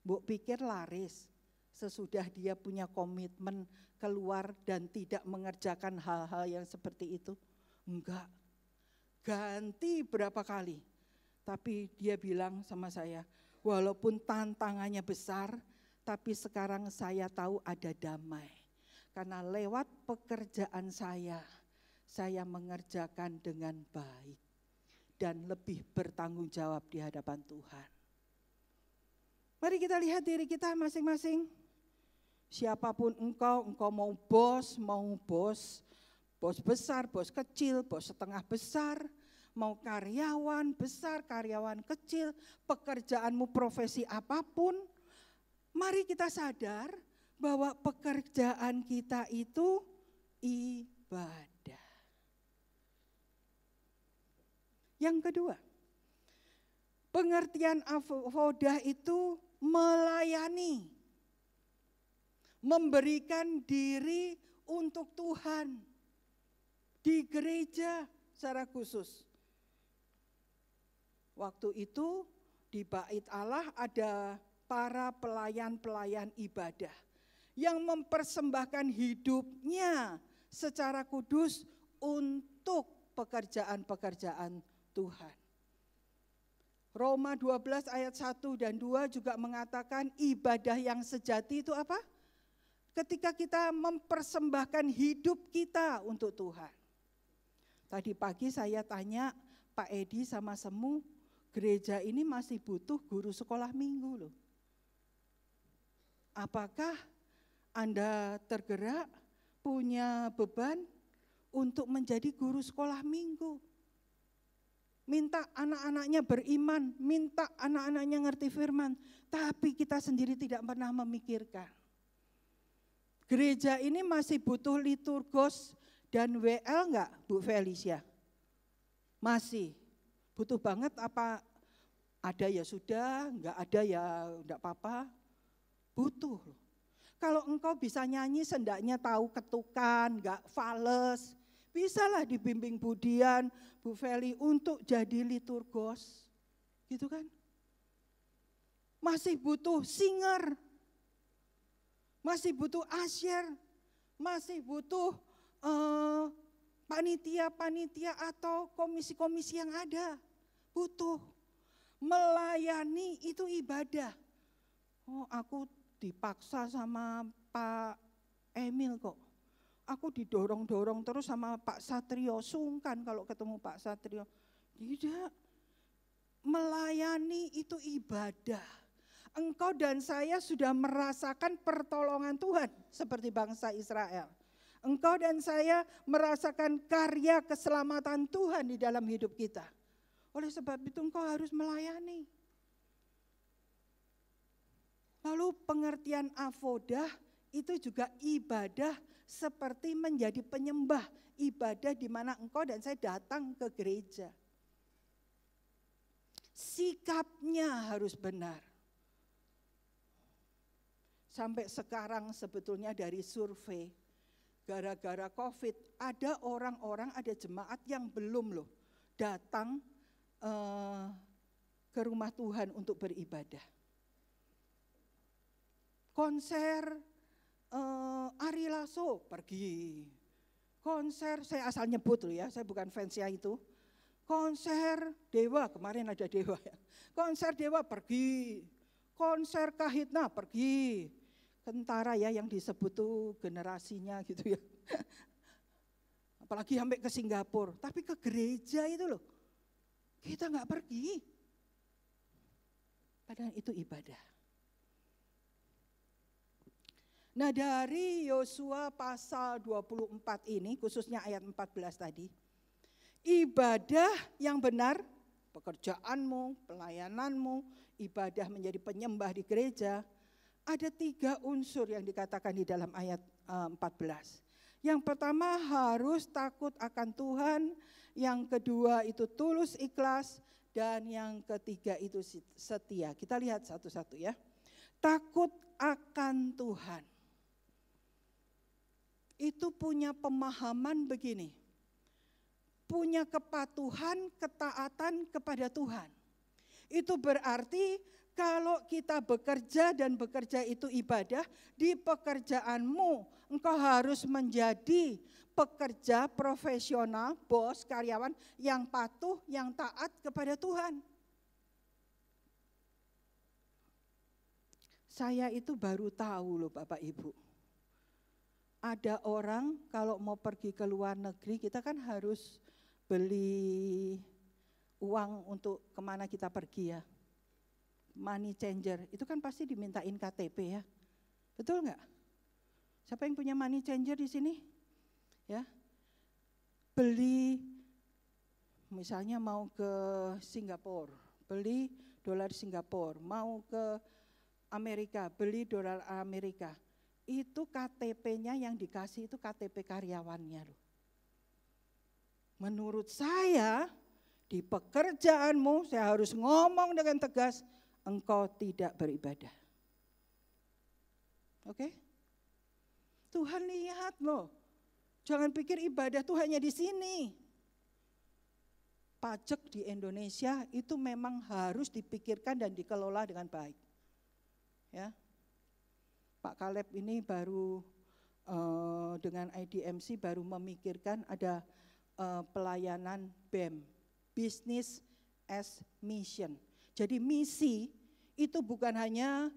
Bu pikir laris. Sesudah dia punya komitmen keluar dan tidak mengerjakan hal-hal yang seperti itu. Enggak, ganti berapa kali. Tapi dia bilang sama saya, walaupun tantangannya besar, tapi sekarang saya tahu ada damai. Karena lewat pekerjaan saya mengerjakan dengan baik. Dan lebih bertanggung jawab di hadapan Tuhan. Mari kita lihat diri kita masing-masing. Siapapun engkau mau bos besar, bos kecil, bos setengah besar, mau karyawan besar, karyawan kecil, pekerjaanmu profesi apapun, mari kita sadar bahwa pekerjaan kita itu ibadah. Yang kedua, pengertian avodah itu melayani, memberikan diri untuk Tuhan di gereja secara khusus. Waktu itu di bait Allah ada para pelayan-pelayan ibadah yang mempersembahkan hidupnya secara kudus untuk pekerjaan-pekerjaan Tuhan. Roma 12 ayat 1 dan 2 juga mengatakan ibadah yang sejati itu apa? Ketika kita mempersembahkan hidup kita untuk Tuhan. Tadi pagi saya tanya Pak Edi sama Semu, gereja ini masih butuh guru sekolah minggu loh. Apakah Anda tergerak punya beban untuk menjadi guru sekolah minggu? Minta anak-anaknya beriman, minta anak-anaknya ngerti firman, tapi kita sendiri tidak pernah memikirkan. Gereja ini masih butuh liturgos dan WL enggak Bu Felicia? Masih. Butuh banget apa ada ya sudah, enggak ada ya enggak apa-apa. Butuh. Kalau engkau bisa nyanyi sendaknya tahu ketukan, enggak fales, bisalah dibimbing Bu Dian, Bu Feli untuk jadi liturgos. Gitu kan? Masih butuh singer. Masih butuh asyir. Masih butuh panitia-panitia atau komisi-komisi yang ada. Butuh. Melayani itu ibadah. Oh, aku dipaksa sama Pak Emil kok. Aku didorong-dorong terus sama Pak Satrio. Sungkan kalau ketemu Pak Satrio. Tidak. Melayani itu ibadah. Engkau dan saya sudah merasakan pertolongan Tuhan seperti bangsa Israel. Engkau dan saya merasakan karya keselamatan Tuhan di dalam hidup kita. Oleh sebab itu engkau harus melayani. Lalu pengertian avodah itu juga ibadah seperti menjadi penyembah. Ibadah di mana engkau dan saya datang ke gereja. Sikapnya harus benar. Sampai sekarang sebetulnya dari survei, gara-gara COVID, ada orang-orang, ada jemaat yang belum loh datang ke rumah Tuhan untuk beribadah. Konser, Ari Lasso pergi. Konser, saya asal nyebut loh ya, saya bukan fansnya itu. Konser Dewa, kemarin ada Dewa ya. Konser Dewa pergi. Konser Kahitna pergi. Kentara ya yang disebut tuh generasinya gitu ya. Apalagi sampai ke Singapura. Tapi ke gereja itu loh, kita nggak pergi. Padahal itu ibadah. Nah dari Yosua pasal 24 ini, khususnya ayat 14 tadi, ibadah yang benar, pekerjaanmu, pelayananmu, ibadah menjadi penyembah di gereja, ada 3 unsur yang dikatakan di dalam ayat 14. Yang pertama harus takut akan Tuhan, yang kedua itu tulus ikhlas, dan yang ketiga itu setia. Kita lihat satu-satu ya. Takut akan Tuhan. Itu punya pemahaman begini. Punya kepatuhan, ketaatan kepada Tuhan. Itu berarti kalau kita bekerja dan bekerja itu ibadah, di pekerjaanmu engkau harus menjadi pekerja profesional, bos, karyawan yang patuh, yang taat kepada Tuhan. Saya itu baru tahu loh Bapak Ibu. Ada orang kalau mau pergi ke luar negeri, kita kan harus beli uang untuk kemana kita pergi ya. Money changer, itu kan pasti dimintain KTP ya. Betul enggak? Siapa yang punya money changer di sini? Ya. Beli misalnya mau ke Singapura, beli dolar Singapura, mau ke Amerika, beli dolar Amerika. Itu KTP-nya yang dikasih itu KTP karyawannya loh. Menurut saya di pekerjaanmu saya harus ngomong dengan tegas, engkau tidak beribadah. Oke? Tuhan lihat loh. Jangan pikir ibadah tuh hanya di sini. Pajak di Indonesia itu memang harus dipikirkan dan dikelola dengan baik. Ya. Pak Kaleb ini baru dengan IDMC baru memikirkan ada pelayanan BEM, Business as Mission. Jadi misi itu bukan hanya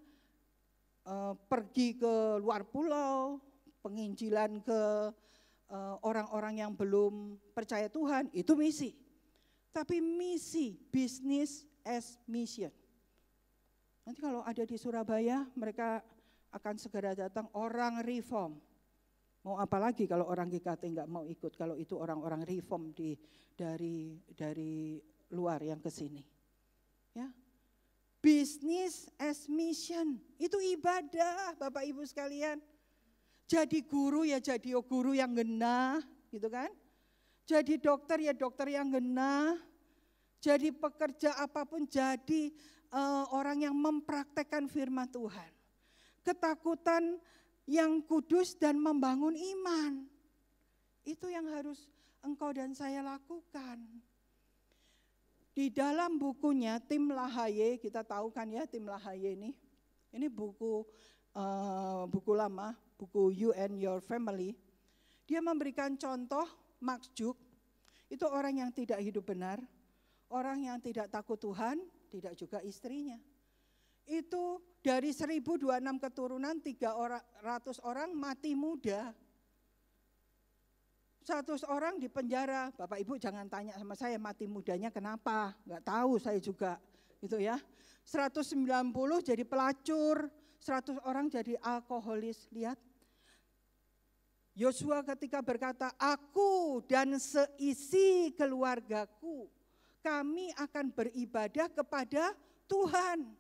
pergi ke luar pulau, penginjilan ke orang-orang yang belum percaya Tuhan, itu misi. Tapi misi, Business as Mission. Nanti kalau ada di Surabaya, mereka akan segera datang orang reform. Mau apa lagi kalau orang GKT enggak mau ikut, kalau itu orang-orang reform dari luar yang ke sini. Ya. Business as mission, itu ibadah Bapak Ibu sekalian. Jadi guru ya jadi guru yang genah, gitu kan. Jadi dokter ya dokter yang genah. Jadi pekerja apapun jadi orang yang mempraktekkan firman Tuhan. Ketakutan yang kudus dan membangun iman. Itu yang harus engkau dan saya lakukan. Di dalam bukunya Tim LaHaye, kita tahu kan ya Tim LaHaye ini buku lama, buku You and Your Family. Dia memberikan contoh Max Juk, itu orang yang tidak hidup benar, orang yang tidak takut Tuhan, tidak juga istrinya. Itu dari 1026 keturunan 300 orang mati muda. 100 orang di penjara. Bapak Ibu jangan tanya sama saya mati mudanya kenapa, enggak tahu saya juga gitu ya. 190 jadi pelacur, 100 orang jadi alkoholis. Lihat. Yosua ketika berkata, aku dan seisi keluargaku, kami akan beribadah kepada Tuhan.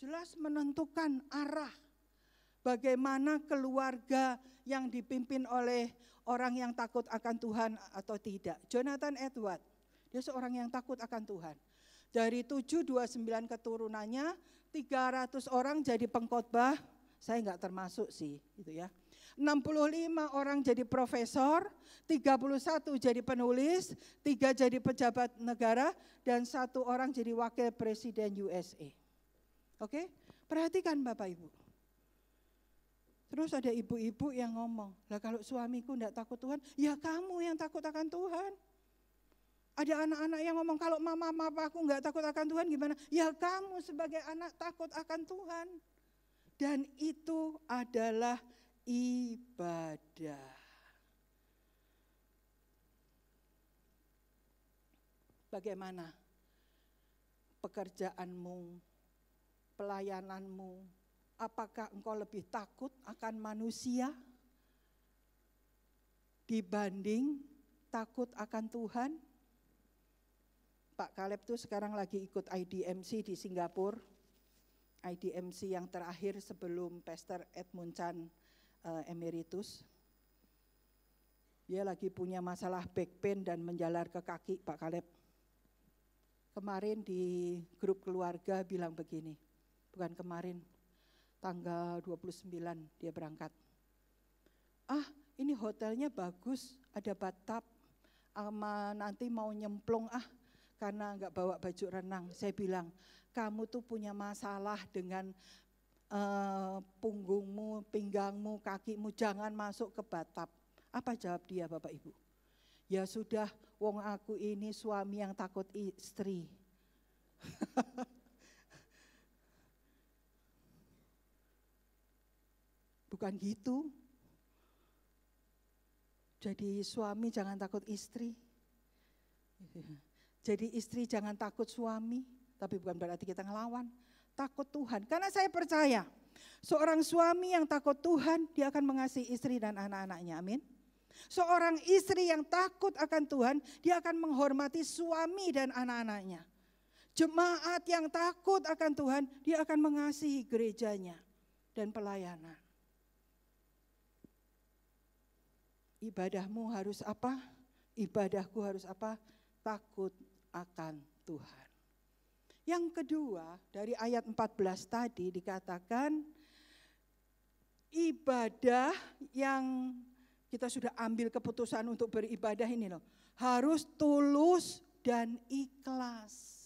Jelas menentukan arah bagaimana keluarga yang dipimpin oleh orang yang takut akan Tuhan atau tidak. Jonathan Edwards, dia seorang yang takut akan Tuhan. Dari 729 keturunannya, 300 orang jadi pengkhotbah, saya enggak termasuk sih, gitu ya. 65 orang jadi profesor, 31 jadi penulis, 3 jadi pejabat negara, dan 1 orang jadi wakil presiden USA. Oke, perhatikan Bapak Ibu. Terus ada ibu-ibu yang ngomong, lah kalau suamiku enggak takut Tuhan, ya kamu yang takut akan Tuhan. Ada anak-anak yang ngomong, kalau mama papaku enggak takut akan Tuhan gimana? Ya kamu sebagai anak takut akan Tuhan. Dan itu adalah ibadah. Bagaimana pekerjaanmu, pelayananmu? Apakah engkau lebih takut akan manusia dibanding takut akan Tuhan? Pak Kaleb tuh sekarang lagi ikut IDMC di Singapura. IDMC yang terakhir sebelum Pastor Edmund Chan emeritus. Dia lagi punya masalah back pain dan menjalar ke kaki Pak Kaleb. Kemarin di grup keluarga bilang begini, bukan kemarin, tanggal 29 dia berangkat. Ini hotelnya bagus, ada bathtub, nanti mau nyemplung karena enggak bawa baju renang. Saya bilang, kamu tuh punya masalah dengan punggungmu, pinggangmu, kakimu, jangan masuk ke bathtub. Apa jawab dia Bapak Ibu? Ya sudah, wong aku ini suami yang takut istri. Bukan gitu. Jadi suami jangan takut istri. Jadi istri jangan takut suami. Tapi bukan berarti kita ngelawan. Takut Tuhan. Karena saya percaya seorang suami yang takut Tuhan, dia akan mengasihi istri dan anak-anaknya. Amin. Seorang istri yang takut akan Tuhan, dia akan menghormati suami dan anak-anaknya. Jemaat yang takut akan Tuhan, dia akan mengasihi gerejanya dan pelayanan. Ibadahmu harus apa? Ibadahku harus apa? Takut akan Tuhan. Yang kedua, dari ayat 14 tadi dikatakan ibadah yang kita sudah ambil keputusan untuk beribadah ini loh, harus tulus dan ikhlas.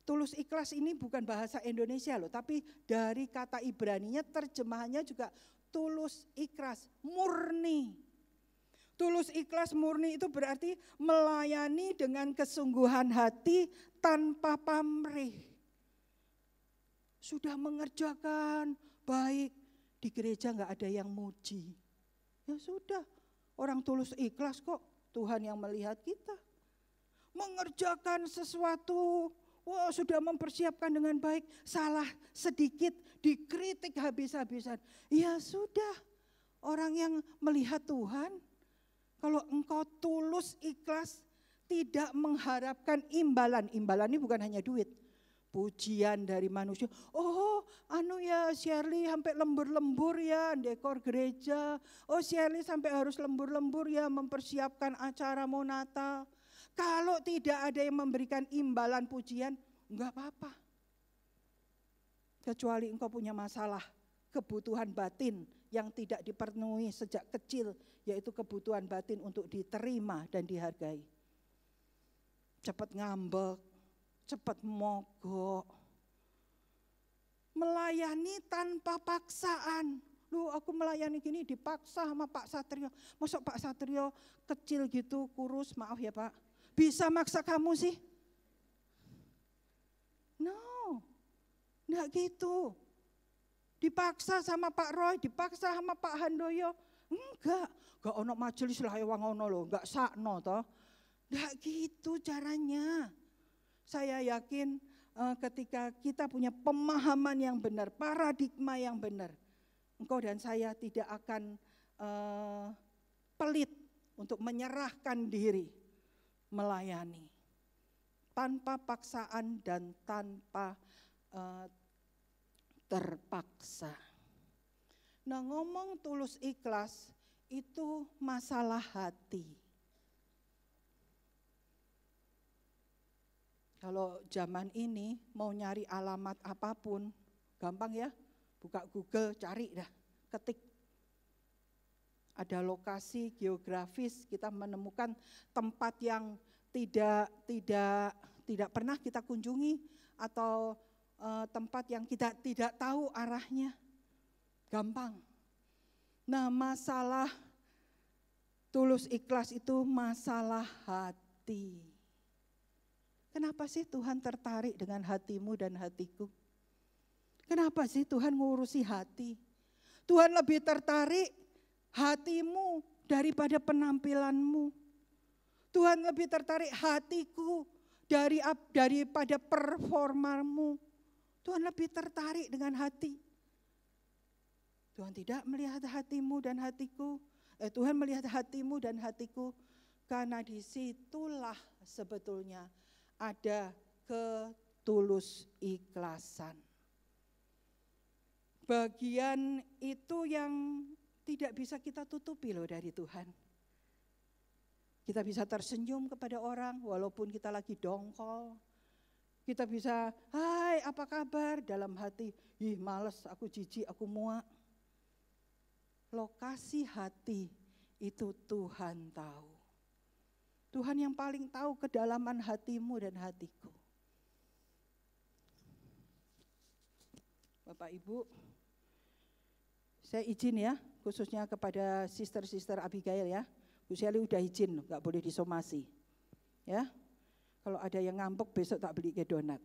Tulus ikhlas ini bukan bahasa Indonesia loh, tapi dari kata Ibraninya terjemahannya juga tulus ikhlas, murni. Tulus ikhlas murni itu berarti melayani dengan kesungguhan hati tanpa pamrih. Sudah mengerjakan baik, di gereja enggak ada yang muji. Ya sudah, orang tulus ikhlas kok, Tuhan yang melihat kita. Mengerjakan sesuatu, sudah mempersiapkan dengan baik, salah sedikit dikritik habis-habisan. Ya sudah, orang yang melihat Tuhan, kalau engkau tulus ikhlas, tidak mengharapkan imbalan. Imbalan ini bukan hanya duit, pujian dari manusia. Ya Shirley sampai lembur-lembur ya dekor gereja. Shirley sampai harus lembur-lembur ya mempersiapkan acara mau Natal. Kalau tidak ada yang memberikan imbalan pujian, enggak apa-apa. Kecuali engkau punya masalah, kebutuhan batin yang tidak dipenuhi sejak kecil, yaitu kebutuhan batin untuk diterima dan dihargai. Cepat ngambek, cepat mogok. Melayani tanpa paksaan. Aku melayani gini dipaksa sama Pak Satrio. Masuk Pak Satrio kecil gitu, kurus, maaf ya Pak. Bisa maksa kamu sih? No, enggak gitu. Dipaksa sama Pak Roy, dipaksa sama Pak Handoyo. Enggak ono majelis lah ewang ono loh, enggak sakno toh. Enggak gitu caranya. Saya yakin ketika kita punya pemahaman yang benar, paradigma yang benar, engkau dan saya tidak akan pelit untuk menyerahkan diri melayani tanpa paksaan dan tanpa terpaksa. Nah, ngomong tulus ikhlas itu masalah hati. Kalau zaman ini mau nyari alamat apapun, gampang ya, buka Google cari dah, ketik. Ada lokasi geografis, kita menemukan tempat yang tidak pernah kita kunjungi atau tempat yang kita tidak tahu arahnya. gampang. Nah, masalah tulus ikhlas itu masalah hati. Kenapa sih Tuhan tertarik dengan hatimu dan hatiku? Kenapa sih Tuhan ngurusi hati? Tuhan lebih tertarik hatimu daripada penampilanmu. Tuhan lebih tertarik hatiku daripada performamu. Tuhan lebih tertarik dengan hati. Tuhan tidak melihat hatimu dan hatiku. Tuhan melihat hatimu dan hatiku, karena disitulah sebetulnya ada ketulus ikhlasan. Bagian itu yang tidak bisa kita tutupi loh dari Tuhan. Kita bisa tersenyum kepada orang walaupun kita lagi dongkol. Kita bisa, hai apa kabar, dalam hati, ih males, aku jijik, aku muak. Lokasi hati itu Tuhan tahu. Tuhan yang paling tahu kedalaman hatimu dan hatiku. Bapak Ibu, saya izin ya, khususnya kepada sister-sister Abigail ya. Bu Shelly udah izin, gak boleh disomasi. Ya, kalau ada yang ngambek besok tak beli ke donat.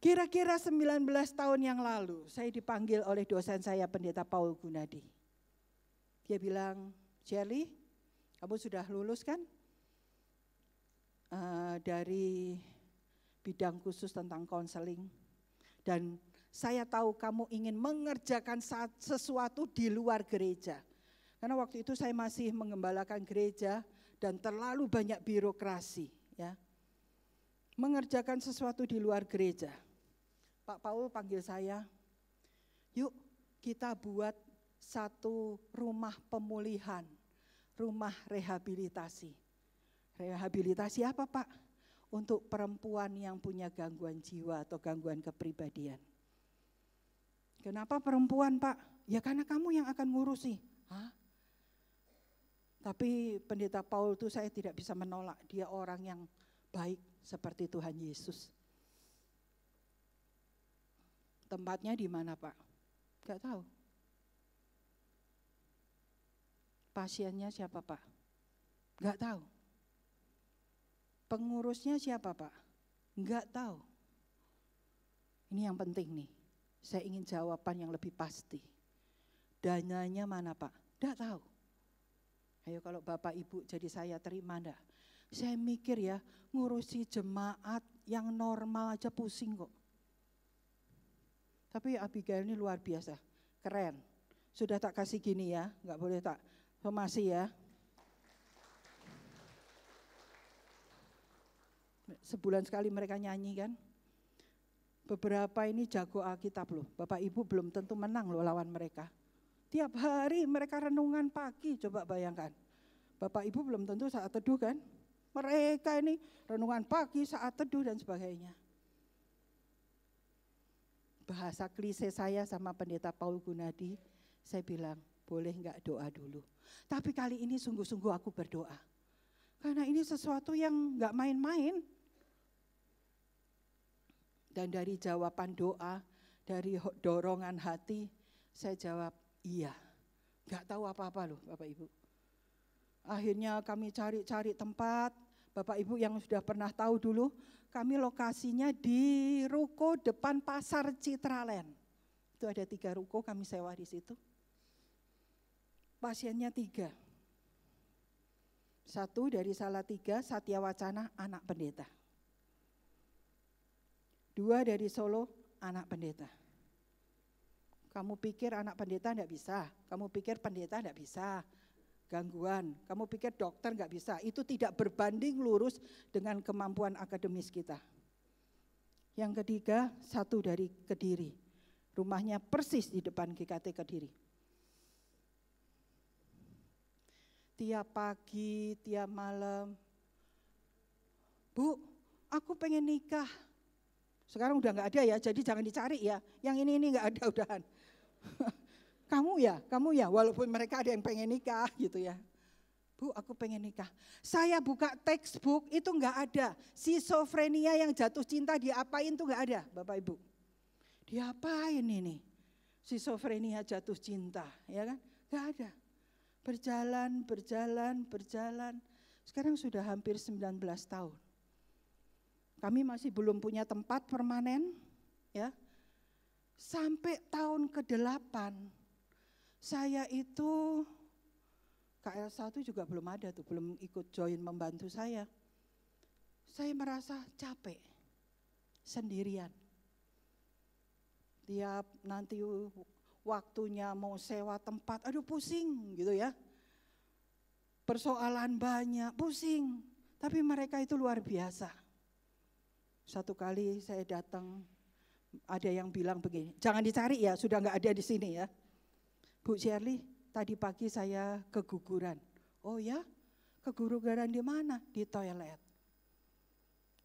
Kira-kira 19 tahun yang lalu, saya dipanggil oleh dosen saya, Pendeta Paul Gunadi. Dia bilang, Shelly, kamu sudah lulus kan? Dari bidang khusus tentang konseling. Dan saya tahu kamu ingin mengerjakan sesuatu di luar gereja. Karena waktu itu saya masih mengembalakan gereja dan terlalu banyak birokrasi. Ya. Mengerjakan sesuatu di luar gereja. Pak Paul panggil saya, yuk kita buat satu rumah pemulihan, rumah rehabilitasi. Rehabilitasi apa Pak? Untuk perempuan yang punya gangguan jiwa atau gangguan kepribadian. Kenapa perempuan Pak? Ya karena kamu yang akan ngurusi. Hah? Tapi Pendeta Paul itu saya tidak bisa menolak, dia orang yang baik seperti Tuhan Yesus. Tempatnya di mana Pak? Gak tahu. Pasiennya siapa Pak? Gak tahu. Pengurusnya siapa Pak? Gak tahu. Ini yang penting nih, saya ingin jawaban yang lebih pasti. Dananya mana Pak? Gak tahu. Ayo kalau Bapak Ibu jadi saya terima enggak? Saya mikir ya, ngurusi jemaat yang normal aja pusing kok. Tapi Abigail ini luar biasa, keren. Sudah tak kasih gini ya, enggak boleh tak somasi ya. Sebulan sekali mereka nyanyi kan. Beberapa ini jago Alkitab loh, Bapak Ibu belum tentu menang loh lawan mereka. Tiap hari mereka renungan pagi, coba bayangkan. Bapak Ibu belum tentu saat teduh kan. Mereka ini renungan pagi, saat teduh dan sebagainya. Bahasa klise saya sama Pendeta Paul Gunadi, saya bilang boleh enggak doa dulu. Tapi kali ini sungguh-sungguh aku berdoa. Karena ini sesuatu yang enggak main-main. Dan dari jawaban doa, dari dorongan hati, saya jawab, iya, gak tahu apa-apa loh Bapak Ibu. Akhirnya kami cari-cari tempat, Bapak Ibu yang sudah pernah tahu dulu, kami lokasinya di ruko depan pasar Citraland. Itu ada 3 ruko kami sewa di situ. Pasiennya 3. 1 dari Salatiga, Satya Wacana, anak pendeta. 2 dari Solo, anak pendeta. Kamu pikir anak pendeta enggak bisa, kamu pikir pendeta enggak bisa, gangguan, kamu pikir dokter enggak bisa, itu tidak berbanding lurus dengan kemampuan akademis kita. Yang ketiga, 1 dari Kediri, rumahnya persis di depan GKT Kediri. Tiap pagi, tiap malam, Bu, aku pengen nikah. Sekarang udah enggak ada ya, jadi jangan dicari ya, yang ini enggak ada udahan. Kamu ya, walaupun mereka ada yang pengen nikah gitu ya. Bu, aku pengen nikah. Saya buka textbook itu enggak ada. Schizophrenia yang jatuh cinta diapain itu enggak ada, Bapak Ibu. Diapain ini? Skizofrenia jatuh cinta, ya kan? Gak ada. Berjalan. Sekarang sudah hampir 19 tahun. Kami masih belum punya tempat permanen, ya. Sampai tahun ke-8, saya itu KL1 juga belum ada tuh, belum ikut join membantu saya. Saya merasa capek, sendirian. Tiap nanti waktunya mau sewa tempat, aduh pusing gitu ya. Persoalan banyak, pusing. Tapi mereka itu luar biasa. Satu kali saya datang, ada yang bilang begini, jangan dicari ya, sudah nggak ada di sini ya. Bu Shirley, tadi pagi saya keguguran. Oh ya, keguguran di mana? Di toilet.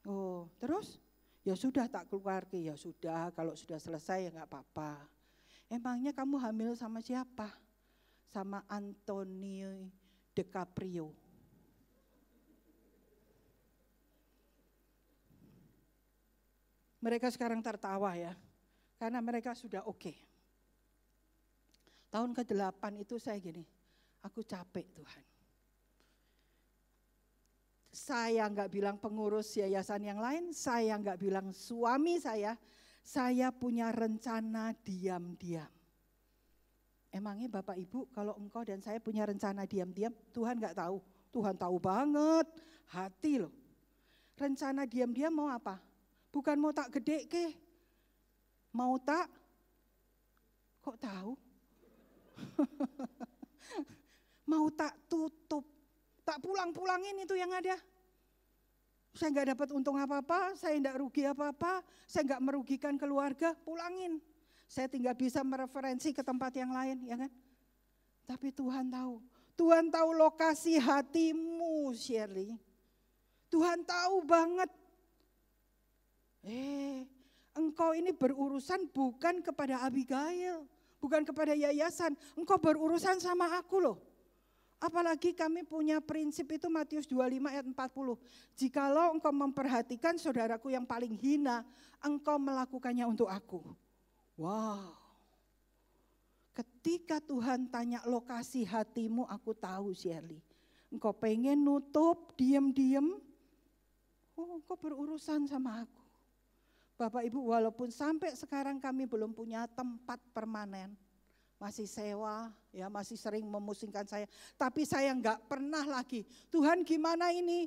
Oh, terus? Ya sudah tak keluar, ya sudah, kalau sudah selesai ya nggak apa-apa. Emangnya kamu hamil sama siapa? Sama Anthony DiCaprio. Mereka sekarang tertawa ya, karena mereka sudah oke. Tahun ke-8 itu saya gini, aku capek Tuhan. Saya nggak bilang pengurus yayasan yang lain, saya nggak bilang suami saya punya rencana diam-diam. Emangnya Bapak Ibu kalau engkau dan saya punya rencana diam-diam, Tuhan nggak tahu? Tuhan tahu banget, hati loh. Rencana diam-diam mau apa? Bukan mau tak gede ke? Mau tak? Kok tahu? Mau tak tutup? Tak pulang-pulangin itu yang ada. Saya nggak dapat untung apa-apa, saya nggak rugi apa-apa, saya nggak merugikan keluarga, pulangin. Saya tinggal bisa mereferensi ke tempat yang lain, ya kan? Tapi Tuhan tahu lokasi hatimu, Shirley. Tuhan tahu banget. Engkau ini berurusan bukan kepada Abigail, bukan kepada yayasan, engkau berurusan sama aku loh. Apalagi kami punya prinsip itu Matius 25 ayat 40. Jikalau engkau memperhatikan saudaraku yang paling hina, engkau melakukannya untuk aku. Wow. Ketika Tuhan tanya lokasi hatimu, aku tahu Shirley. Engkau pengen nutup, diam-diam. Oh, engkau berurusan sama aku. Bapak Ibu, walaupun sampai sekarang kami belum punya tempat permanen. Masih sewa, ya masih sering memusingkan saya. Tapi saya enggak pernah lagi, Tuhan gimana ini,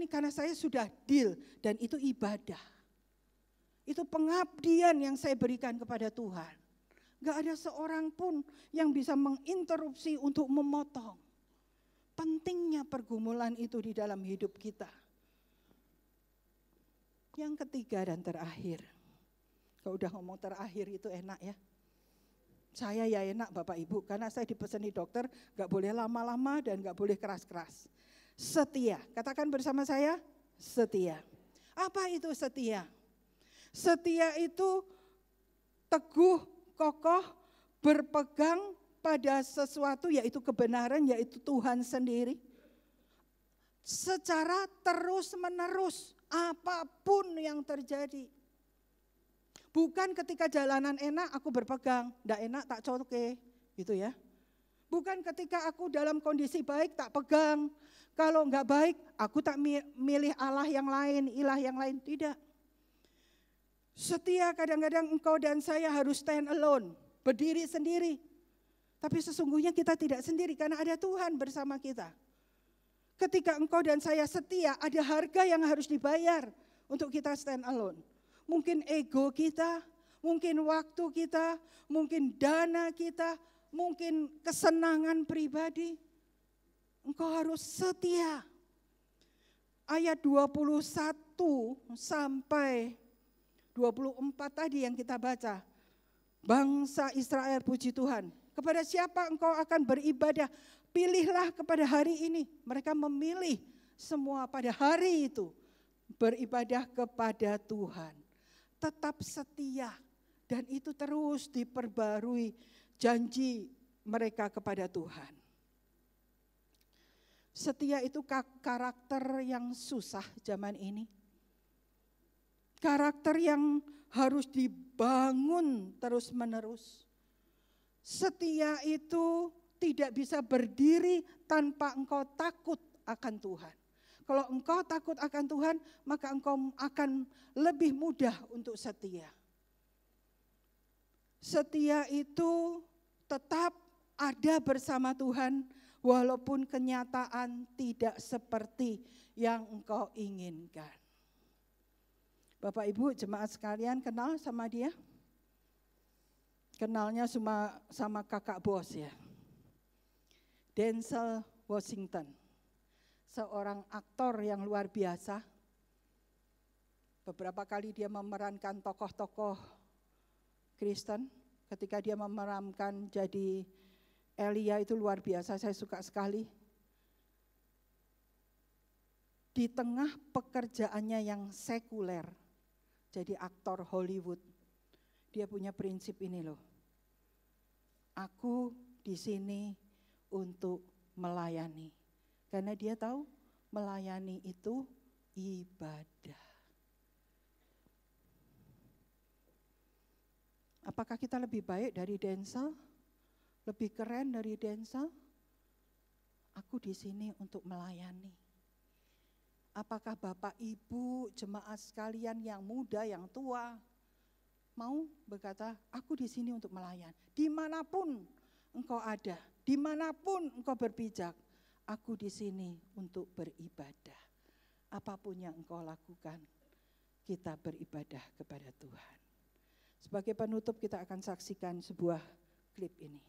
karena saya sudah deal. Dan itu ibadah. Itu pengabdian yang saya berikan kepada Tuhan. Enggak ada seorang pun yang bisa menginterupsi untuk memotong. Pentingnya pergumulan itu di dalam hidup kita. Yang ketiga dan terakhir. Kalau udah ngomong terakhir itu enak ya. Saya ya enak Bapak Ibu, karena saya dipeseni dokter gak boleh lama-lama dan gak boleh keras-keras. Setia, katakan bersama saya, setia. Apa itu setia? Setia itu teguh, kokoh, berpegang pada sesuatu yaitu kebenaran, yaitu Tuhan sendiri. Secara terus-menerus, apapun yang terjadi. Bukan ketika jalanan enak aku berpegang, enggak enak tak coke, gitu ya. Bukan ketika aku dalam kondisi baik tak pegang, kalau enggak baik aku tak milih Allah yang lain, ilah yang lain, tidak. Setia kadang-kadang engkau dan saya harus stand alone, berdiri sendiri. Tapi sesungguhnya kita tidak sendiri karena ada Tuhan bersama kita. Ketika engkau dan saya setia, ada harga yang harus dibayar untuk kita stand alone. Mungkin ego kita, mungkin waktu kita, mungkin dana kita, mungkin kesenangan pribadi. Engkau harus setia. Ayat 21 sampai 24 tadi yang kita baca. Bangsa Israel puji Tuhan. Kepada siapa engkau akan beribadah? Pilihlah kepada hari ini. Mereka memilih semua pada hari itu beribadah kepada Tuhan. Tetap setia dan itu terus diperbarui janji mereka kepada Tuhan. Setia itu karakter yang susah zaman ini. Karakter yang harus dibangun terus-menerus. Setia itu tidak bisa berdiri tanpa engkau takut akan Tuhan. Kalau engkau takut akan Tuhan, maka engkau akan lebih mudah untuk setia. Setia itu tetap ada bersama Tuhan, walaupun kenyataan tidak seperti yang engkau inginkan. Bapak Ibu jemaat sekalian kenal sama dia? Kenalnya cuma sama kakak bos ya. Denzel Washington, seorang aktor yang luar biasa. Beberapa kali dia memerankan tokoh-tokoh Kristen. Ketika dia memerankan jadi Elia itu luar biasa, saya suka sekali. Di tengah pekerjaannya yang sekuler, jadi aktor Hollywood, dia punya prinsip ini loh. Aku di sini untuk melayani. Karena dia tahu melayani itu ibadah. Apakah kita lebih baik dari Denzel? Lebih keren dari Denzel? Aku di sini untuk melayani. Apakah Bapak Ibu jemaat sekalian yang muda, yang tua mau berkata, aku di sini untuk melayani. Dimanapun engkau ada, dimanapun engkau berpijak, aku di sini untuk beribadah. Apapun yang engkau lakukan, kita beribadah kepada Tuhan. Sebagai penutup kita akan saksikan sebuah klip ini.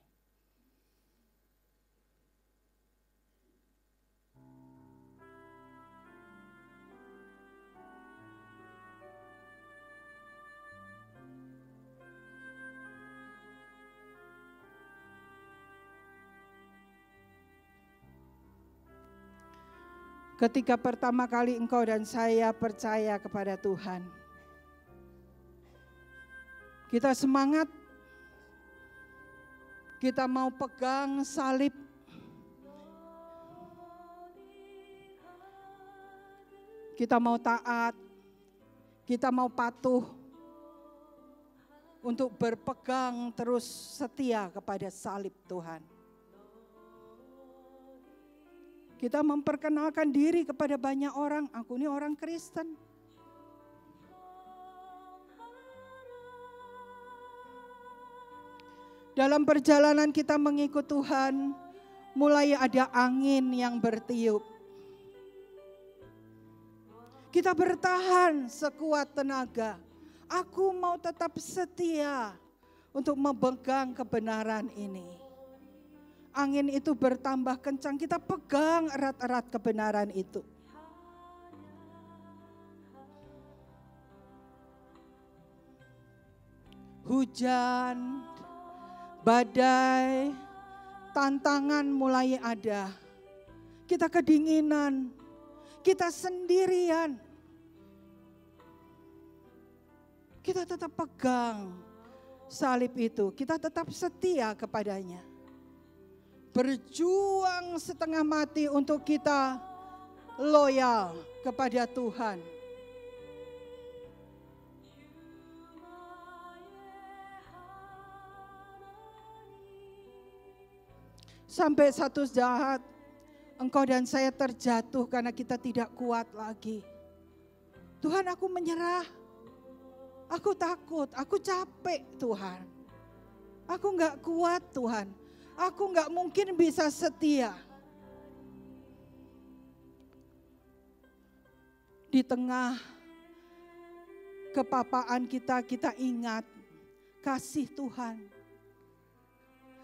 Ketika pertama kali engkau dan saya percaya kepada Tuhan, kita semangat, kita mau pegang salib, kita mau taat, kita mau patuh untuk berpegang terus setia kepada salib Tuhan. Kita memperkenalkan diri kepada banyak orang, aku ini orang Kristen. Dalam perjalanan kita mengikut Tuhan, mulai ada angin yang bertiup. Kita bertahan sekuat tenaga. Aku mau tetap setia untuk memegang kebenaran ini. Angin itu bertambah kencang, kita pegang erat-erat kebenaran itu. Hujan, badai, tantangan mulai ada. Kita kedinginan, kita sendirian. Kita tetap pegang salib itu, kita tetap setia kepadanya. Berjuang setengah mati untuk kita loyal kepada Tuhan. Sampai satu saat engkau dan saya terjatuh karena kita tidak kuat lagi. Tuhan, aku menyerah. Aku takut, aku capek Tuhan. Aku enggak kuat Tuhan. Aku enggak mungkin bisa setia. Di tengah kepapaan kita ingat kasih Tuhan.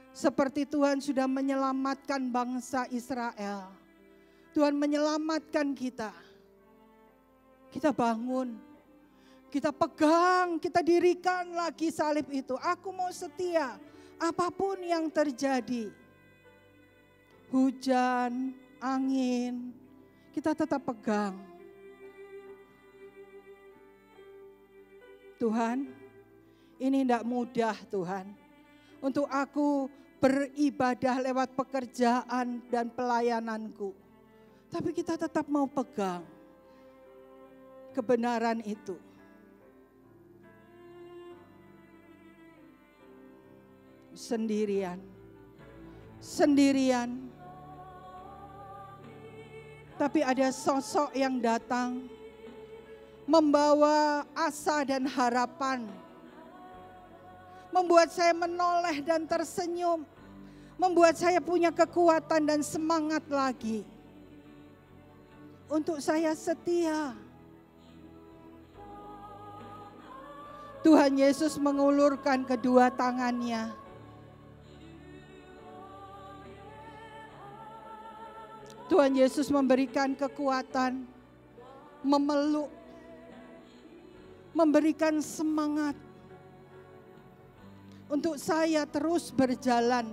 Seperti Tuhan sudah menyelamatkan bangsa Israel. Tuhan menyelamatkan kita. Kita bangun, kita pegang, kita dirikan lagi salib itu. Aku mau setia. Apapun yang terjadi, hujan, angin, kita tetap pegang. Tuhan, ini tidak mudah Tuhan. Untuk aku beribadah lewat pekerjaan dan pelayananku. Tapi kita tetap mau pegang kebenaran itu. sendirian. Sendirian. Tapi ada sosok yang datang membawa asa dan harapan. Membuat saya menoleh dan tersenyum. Membuat saya punya kekuatan dan semangat lagi. Untuk saya setia. Tuhan Yesus mengulurkan kedua tangannya. Tuhan Yesus memberikan kekuatan, memeluk, memberikan semangat untuk saya terus berjalan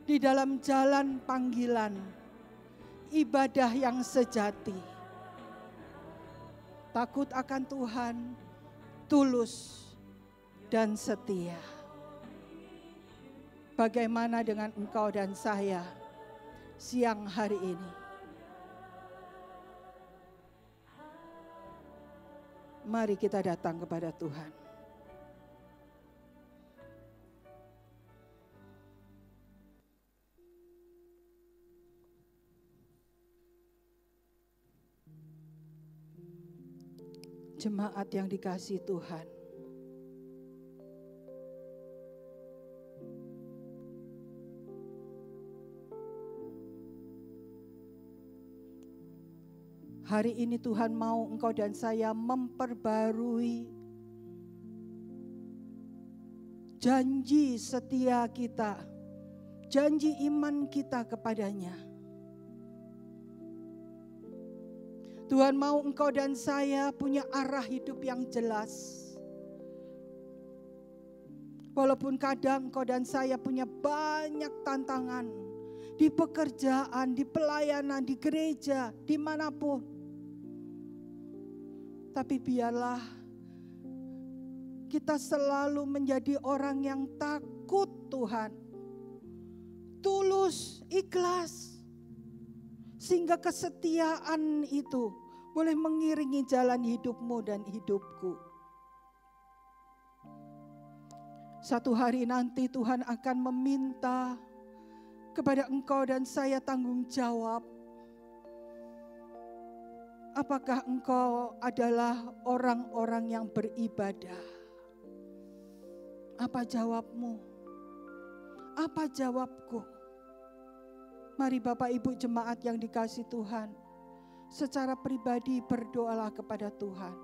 di dalam jalan panggilan ibadah yang sejati. Takut akan Tuhan, tulus dan setia. Bagaimana dengan engkau dan saya siang hari ini? Mari kita datang kepada Tuhan. Jemaat yang dikasihi Tuhan. Hari ini Tuhan mau engkau dan saya memperbarui janji setia kita, janji iman kita kepadanya. Tuhan mau engkau dan saya punya arah hidup yang jelas. Walaupun kadang engkau dan saya punya banyak tantangan di pekerjaan, di pelayanan, di gereja, dimanapun. Tapi biarlah kita selalu menjadi orang yang takut Tuhan. Tulus, ikhlas. Sehingga kesetiaan itu boleh mengiringi jalan hidupmu dan hidupku. Satu hari nanti Tuhan akan meminta kepada engkau dan saya tanggung jawab. Apakah engkau adalah orang-orang yang beribadah? Apa jawabmu? Apa jawabku? Mari Bapak Ibu jemaat yang dikasihi Tuhan, secara pribadi berdoalah kepada Tuhan.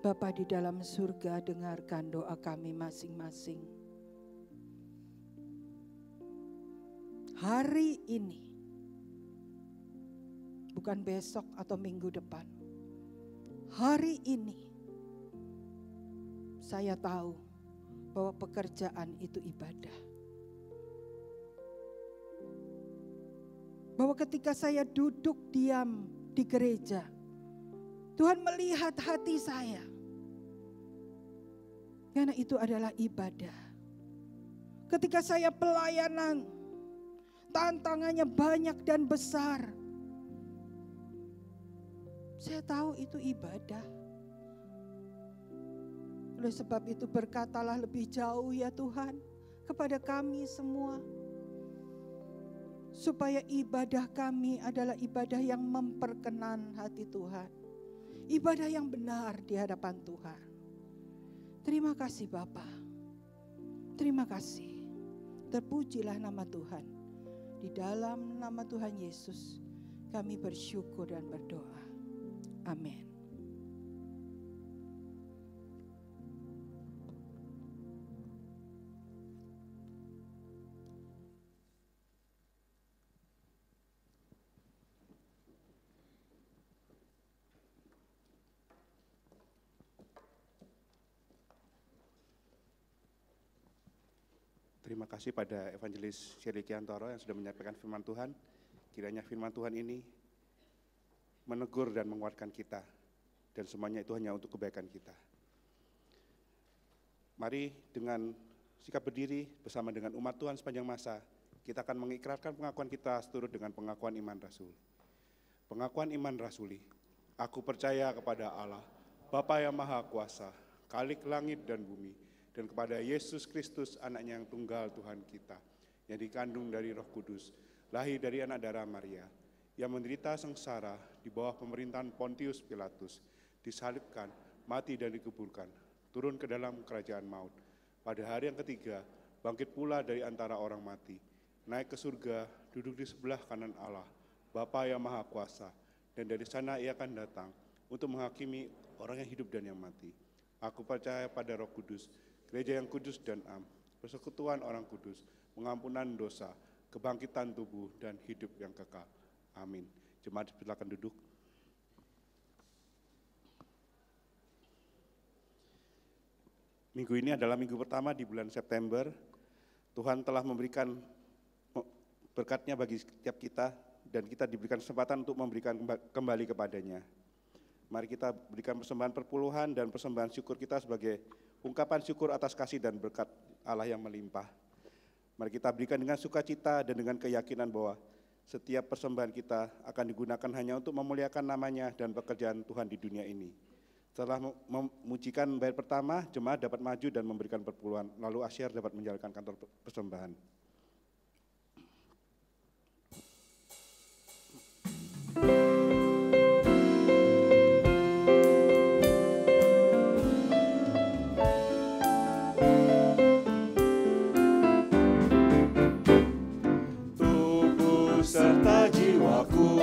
Bapa di dalam surga, dengarkan doa kami masing-masing. Hari ini, bukan besok atau minggu depan. Hari ini, saya tahu bahwa pekerjaan itu ibadah. Bahwa ketika saya duduk diam di gereja, Tuhan melihat hati saya. Karena itu adalah ibadah. Ketika saya pelayanan, tantangannya banyak dan besar. Saya tahu itu ibadah. Oleh sebab itu berkatalah lebih jauh ya Tuhan kepada kami semua. Supaya ibadah kami adalah ibadah yang memperkenan hati Tuhan. Ibadah yang benar di hadapan Tuhan. Terima kasih Bapa. Terima kasih. Terpujilah nama Tuhan. Di dalam nama Tuhan Yesus kami bersyukur dan berdoa. Amin.
Terima kasih pada Evangelis Shirley Kiantoro yang sudah menyampaikan firman Tuhan. Kiranya firman Tuhan ini menegur dan menguatkan kita. Dan semuanya itu hanya untuk kebaikan kita. Mari dengan sikap berdiri bersama dengan umat Tuhan sepanjang masa, kita akan mengikrarkan pengakuan kita seturut dengan pengakuan iman rasul. Pengakuan iman rasuli. Aku percaya kepada Allah, Bapa yang Maha Kuasa, Khalik langit dan bumi, dan kepada Yesus Kristus, anaknya yang tunggal Tuhan kita, yang dikandung dari Roh Kudus, lahir dari anak darah Maria, yang menderita sengsara di bawah pemerintahan Pontius Pilatus, disalibkan, mati dan dikuburkan, turun ke dalam kerajaan maut. Pada hari yang ketiga, bangkit pula dari antara orang mati, naik ke surga, duduk di sebelah kanan Allah, Bapa yang Maha Kuasa, dan dari sana ia akan datang untuk menghakimi orang yang hidup dan yang mati. Aku percaya pada Roh Kudus, gereja yang kudus dan am, persekutuan orang kudus, pengampunan dosa, kebangkitan tubuh, dan hidup yang kekal. Amin. Jemaat silakan duduk. Minggu ini adalah minggu pertama di bulan September. Tuhan telah memberikan berkat-Nya bagi setiap kita, dan kita diberikan kesempatan untuk memberikan kembali kepadanya. Mari kita berikan persembahan perpuluhan dan persembahan syukur kita sebagai ungkapan syukur atas kasih dan berkat Allah yang melimpah. Mari kita berikan dengan sukacita dan dengan keyakinan bahwa setiap persembahan kita akan digunakan hanya untuk memuliakan nama-Nya dan pekerjaan Tuhan di dunia ini. Setelah memujikan bait pertama, jemaat dapat maju dan memberikan perpuluhan, lalu asyir dapat menjalankan kantor persembahan.
Serta jiwaku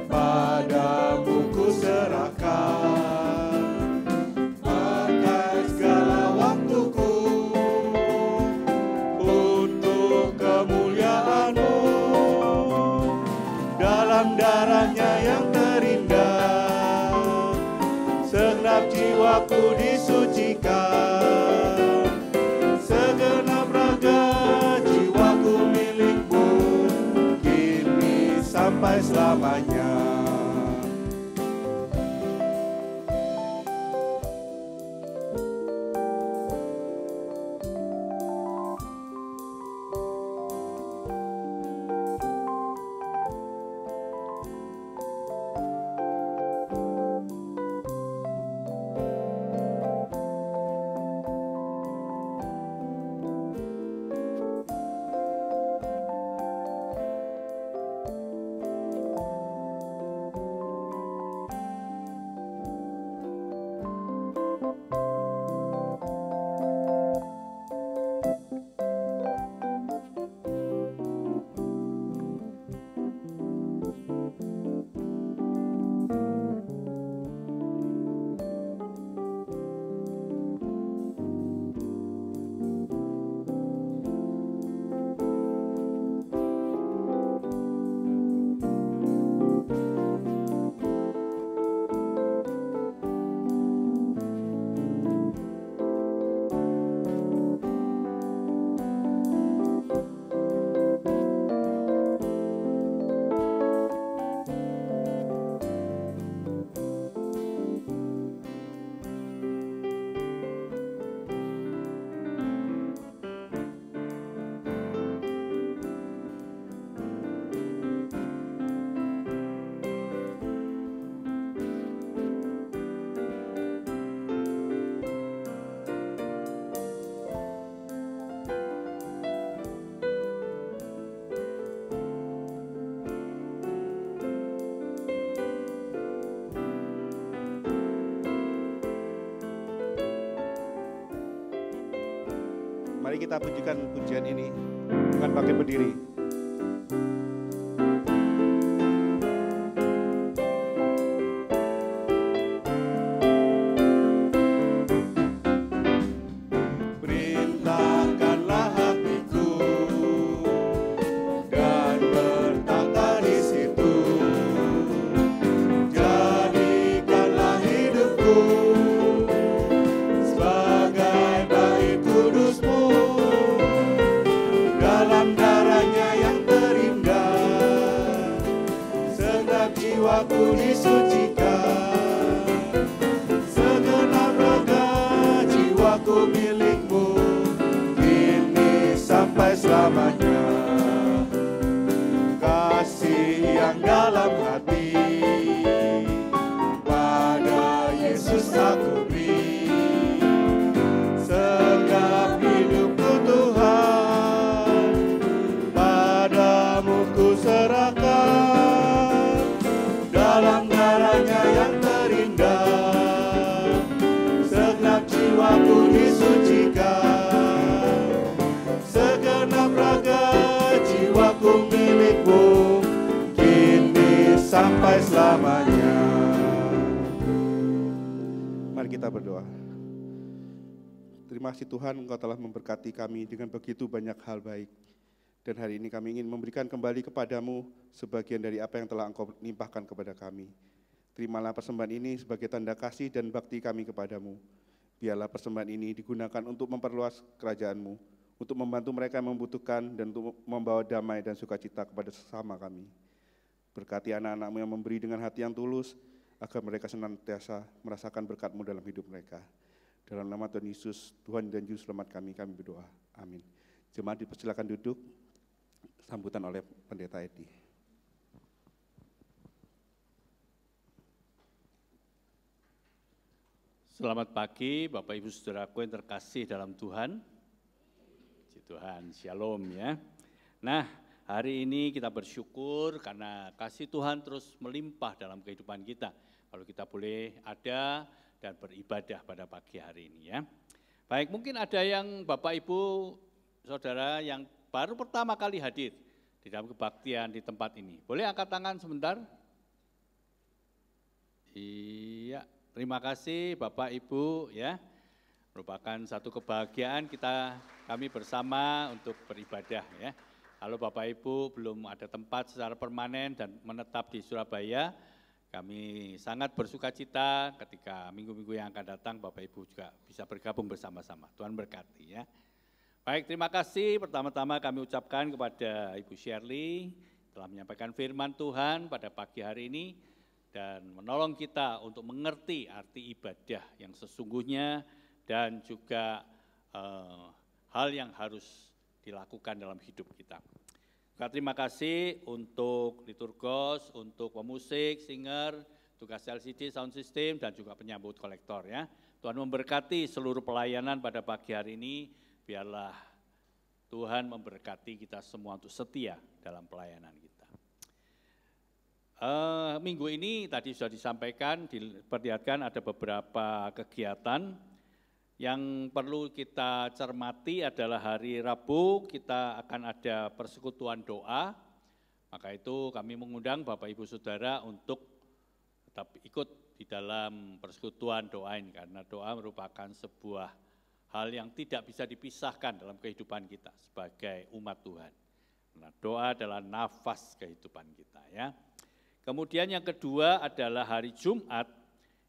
padamu ku serahkan, pakai segala waktuku untuk kemuliaan-Mu. Dalam darah-Nya yang terindah, segenap jiwaku disucikan, segenap raga jiwaku milik-Mu sampai selamanya.
Mari kita pujikan pujian ini dengan bangkit berdiri.
Perintahkanlah hatiku dan bertata di situ. Jadikanlah hidupku sebagai bait kudus-Mu. Dalam darah-Nya yang terindah, segenap jiwaku disucikan, segenap raga jiwaku selamanya. Kasih yang dalam hati pada Yesus aku beri. Segap hidupku Tuhan, padamu ku serahkan. Dalam darahnya yang terindah, segenap jiwaku disucikan. Segenap raga jiwaku milikmu, kini sampai selamanya.
Mari kita berdoa. Terima kasih Tuhan, Engkau telah memberkati kami dengan begitu banyak hal baik. Dan hari ini kami ingin memberikan kembali kepadamu sebagian dari apa yang telah Engkau limpahkan kepada kami. Terimalah persembahan ini sebagai tanda kasih dan bakti kami kepadamu. Biarlah persembahan ini digunakan untuk memperluas kerajaan-Mu, untuk membantu mereka yang membutuhkan dan untuk membawa damai dan sukacita kepada sesama kami. Berkati anak-anak-Mu yang memberi dengan hati yang tulus, agar mereka senantiasa merasakan berkat-Mu dalam hidup mereka. Dalam nama Tuhan Yesus, Tuhan dan Juru Selamat kami berdoa. Amin. Jemaat dipersilakan duduk, sambutan oleh Pendeta Edi.
Selamat pagi Bapak Ibu Saudaraku yang terkasih dalam Tuhan. Puji Tuhan, shalom ya. Nah, hari ini kita bersyukur karena kasih Tuhan terus melimpah dalam kehidupan kita. Kalau kita boleh ada dan beribadah pada pagi hari ini ya. Baik, mungkin ada yang Bapak Ibu Saudara yang baru pertama kali hadir di dalam kebaktian di tempat ini. Boleh angkat tangan sebentar? Iya, terima kasih Bapak Ibu ya. Merupakan satu kebahagiaan kami bersama untuk beribadah ya. Kalau Bapak Ibu belum ada tempat secara permanen dan menetap di Surabaya, kami sangat bersuka cita ketika minggu-minggu yang akan datang Bapak Ibu juga bisa bergabung bersama-sama. Tuhan berkati ya. Baik, terima kasih. Pertama-tama kami ucapkan kepada Ibu Shirley telah menyampaikan firman Tuhan pada pagi hari ini dan menolong kita untuk mengerti arti ibadah yang sesungguhnya dan juga hal yang harus dilakukan dalam hidup kita. Terima kasih untuk liturgos, untuk pemusik, singer, tugas LCD, sound system, dan juga penyambut kolektor ya. Tuhan memberkati seluruh pelayanan pada pagi hari ini. Biarlah Tuhan memberkati kita semua untuk setia dalam pelayanan kita. Minggu ini tadi sudah disampaikan, diperlihatkan ada beberapa kegiatan. Yang perlu kita cermati adalah hari Rabu kita akan ada persekutuan doa. Maka itu kami mengundang Bapak Ibu Saudara untuk tetap ikut di dalam persekutuan doa ini. Karena doa merupakan sebuah hal yang tidak bisa dipisahkan dalam kehidupan kita sebagai umat Tuhan. Karena doa adalah nafas kehidupan kita ya. Kemudian yang kedua adalah hari Jumat,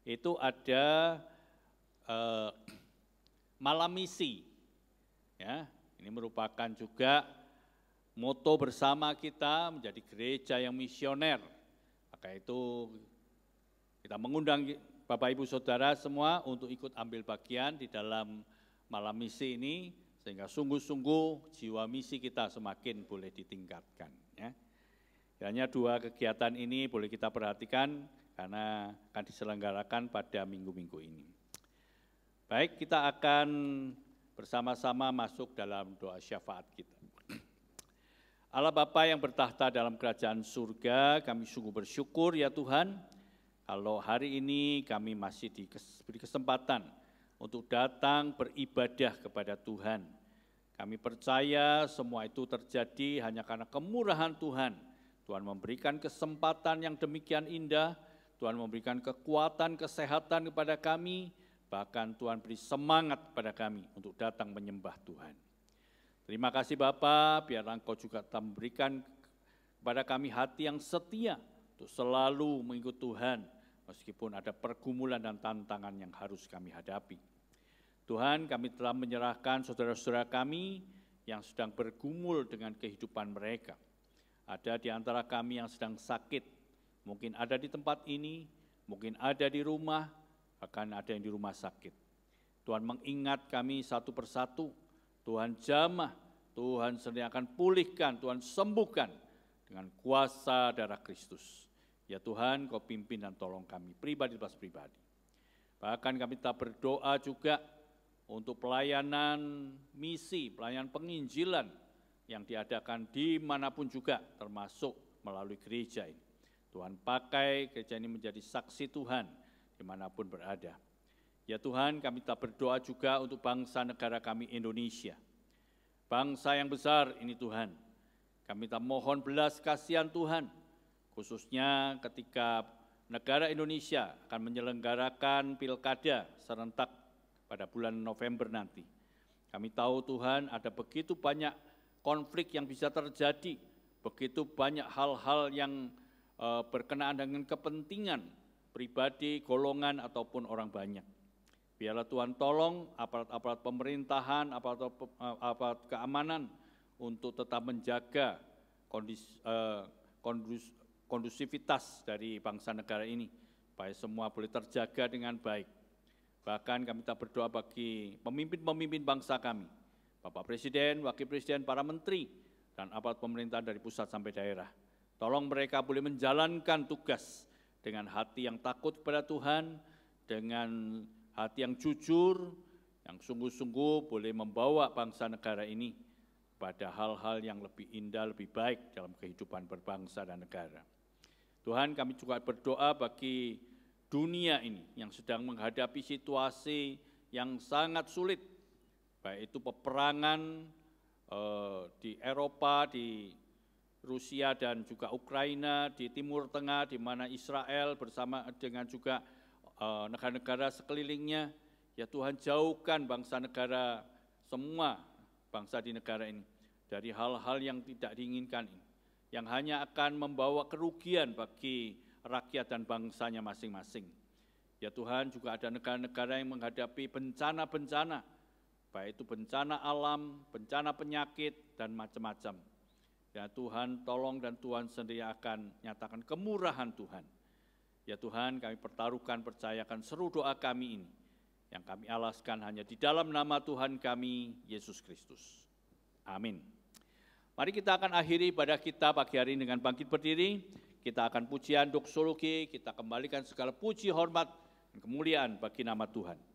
itu ada malam misi. Ya, ini merupakan juga moto bersama kita menjadi gereja yang misioner. Maka itu kita mengundang Bapak Ibu Saudara semua untuk ikut ambil bagian di dalam malam misi ini, sehingga sungguh-sungguh jiwa misi kita semakin boleh ditingkatkan. Ya. Hanya dua kegiatan ini boleh kita perhatikan karena akan diselenggarakan pada minggu-minggu ini. Baik, kita akan bersama-sama masuk dalam doa syafaat kita. Allah Bapa yang bertahta dalam kerajaan surga, kami sungguh bersyukur ya Tuhan, kalau hari ini kami masih diberi kesempatan untuk datang beribadah kepada Tuhan. Kami percaya semua itu terjadi hanya karena kemurahan Tuhan. Tuhan memberikan kesempatan yang demikian indah, Tuhan memberikan kekuatan, kesehatan kepada kami, bahkan Tuhan beri semangat kepada kami untuk datang menyembah Tuhan. Terima kasih Bapa, biarlah Engkau juga tetap memberikan kepada kami hati yang setia untuk selalu mengikut Tuhan, meskipun ada pergumulan dan tantangan yang harus kami hadapi. Tuhan, kami telah menyerahkan saudara-saudara kami yang sedang bergumul dengan kehidupan mereka. Ada di antara kami yang sedang sakit, mungkin ada di tempat ini, mungkin ada di rumah, bahkan ada yang di rumah sakit. Tuhan mengingat kami satu persatu, Tuhan jamah Tuhan sendiri akan pulihkan, Tuhan sembuhkan dengan kuasa darah Kristus. Ya Tuhan, Kau pimpin dan tolong kami, pribadi lepas pribadi. Bahkan kami tak berdoa juga untuk pelayanan misi, pelayanan penginjilan yang diadakan dimanapun juga, termasuk melalui gereja ini. Tuhan pakai gereja ini menjadi saksi Tuhan dimanapun berada. Ya Tuhan, kami tak berdoa juga untuk bangsa negara kami Indonesia. Bangsa yang besar ini Tuhan, kami tak mohon belas kasihan Tuhan, khususnya ketika negara Indonesia akan menyelenggarakan pilkada serentak pada bulan November nanti. Kami tahu Tuhan ada begitu banyak konflik yang bisa terjadi, begitu banyak hal-hal yang berkenaan dengan kepentingan pribadi, golongan, ataupun orang banyak. Biarlah Tuhan tolong aparat-aparat pemerintahan, aparat keamanan untuk tetap menjaga kondusivitas dari bangsa negara ini, supaya semua boleh terjaga dengan baik. Bahkan kami tak berdoa bagi pemimpin-pemimpin bangsa kami, Bapak Presiden, Wakil Presiden, para menteri, dan aparat pemerintahan dari pusat sampai daerah. Tolong mereka boleh menjalankan tugas dengan hati yang takut kepada Tuhan, dengan hati yang jujur, yang sungguh-sungguh boleh membawa bangsa negara ini pada hal-hal yang lebih indah, lebih baik dalam kehidupan berbangsa dan negara. Tuhan, kami juga berdoa bagi dunia ini yang sedang menghadapi situasi yang sangat sulit, baik itu peperangan di Eropa, di Rusia dan juga Ukraina, di Timur Tengah, di mana Israel bersama dengan juga negara-negara sekelilingnya. Ya Tuhan, jauhkan bangsa negara, semua bangsa di negara ini dari hal-hal yang tidak diinginkan ini, yang hanya akan membawa kerugian bagi rakyat dan bangsanya masing-masing. Ya Tuhan, juga ada negara-negara yang menghadapi bencana-bencana, baik itu bencana alam, bencana penyakit, dan macam-macam. Ya Tuhan, tolong dan Tuhan sendiri akan nyatakan kemurahan Tuhan. Ya Tuhan, kami pertaruhkan, percayakan seru doa kami ini, yang kami alaskan hanya di dalam nama Tuhan kami, Yesus Kristus. Amin. Mari kita akan akhiri ibadah kita pagi hari ini dengan bangkit berdiri. Kita akan pujian doksologi, kita kembalikan segala puji, hormat, dan kemuliaan bagi nama Tuhan.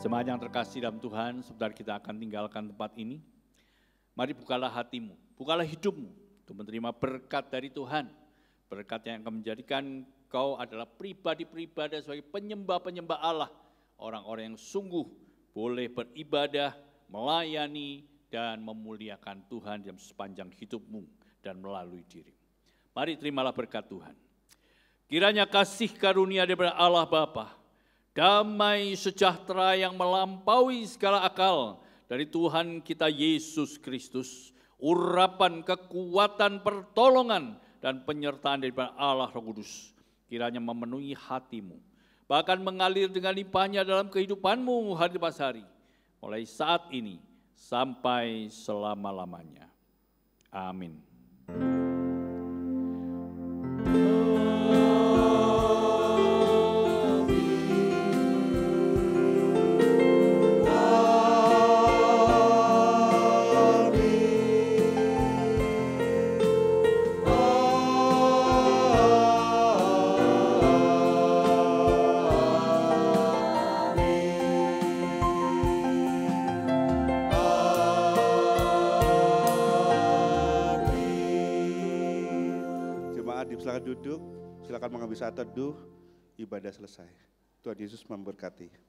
Jemaat yang terkasih dalam Tuhan, sebentar kita akan tinggalkan tempat ini. Mari bukalah hatimu, bukalah hidupmu untuk menerima berkat dari Tuhan. Berkat yang akan menjadikan kau adalah pribadi-pribadi sebagai penyembah-penyembah Allah. Orang-orang yang sungguh boleh beribadah, melayani, dan memuliakan Tuhan dalam sepanjang hidupmu dan melalui diri. Mari terimalah berkat Tuhan. Kiranya kasih karunia daripada Allah Bapa, damai sejahtera yang melampaui segala akal dari Tuhan kita Yesus Kristus, urapan kekuatan pertolongan dan penyertaan daripada Allah Roh Kudus, kiranya memenuhi hatimu, bahkan mengalir dengan limpahnya dalam kehidupanmu hari lepas hari, mulai saat ini sampai selama-lamanya. Amin.
Silakan duduk, silakan mengambil saat teduh, ibadah selesai. Tuhan Yesus memberkati.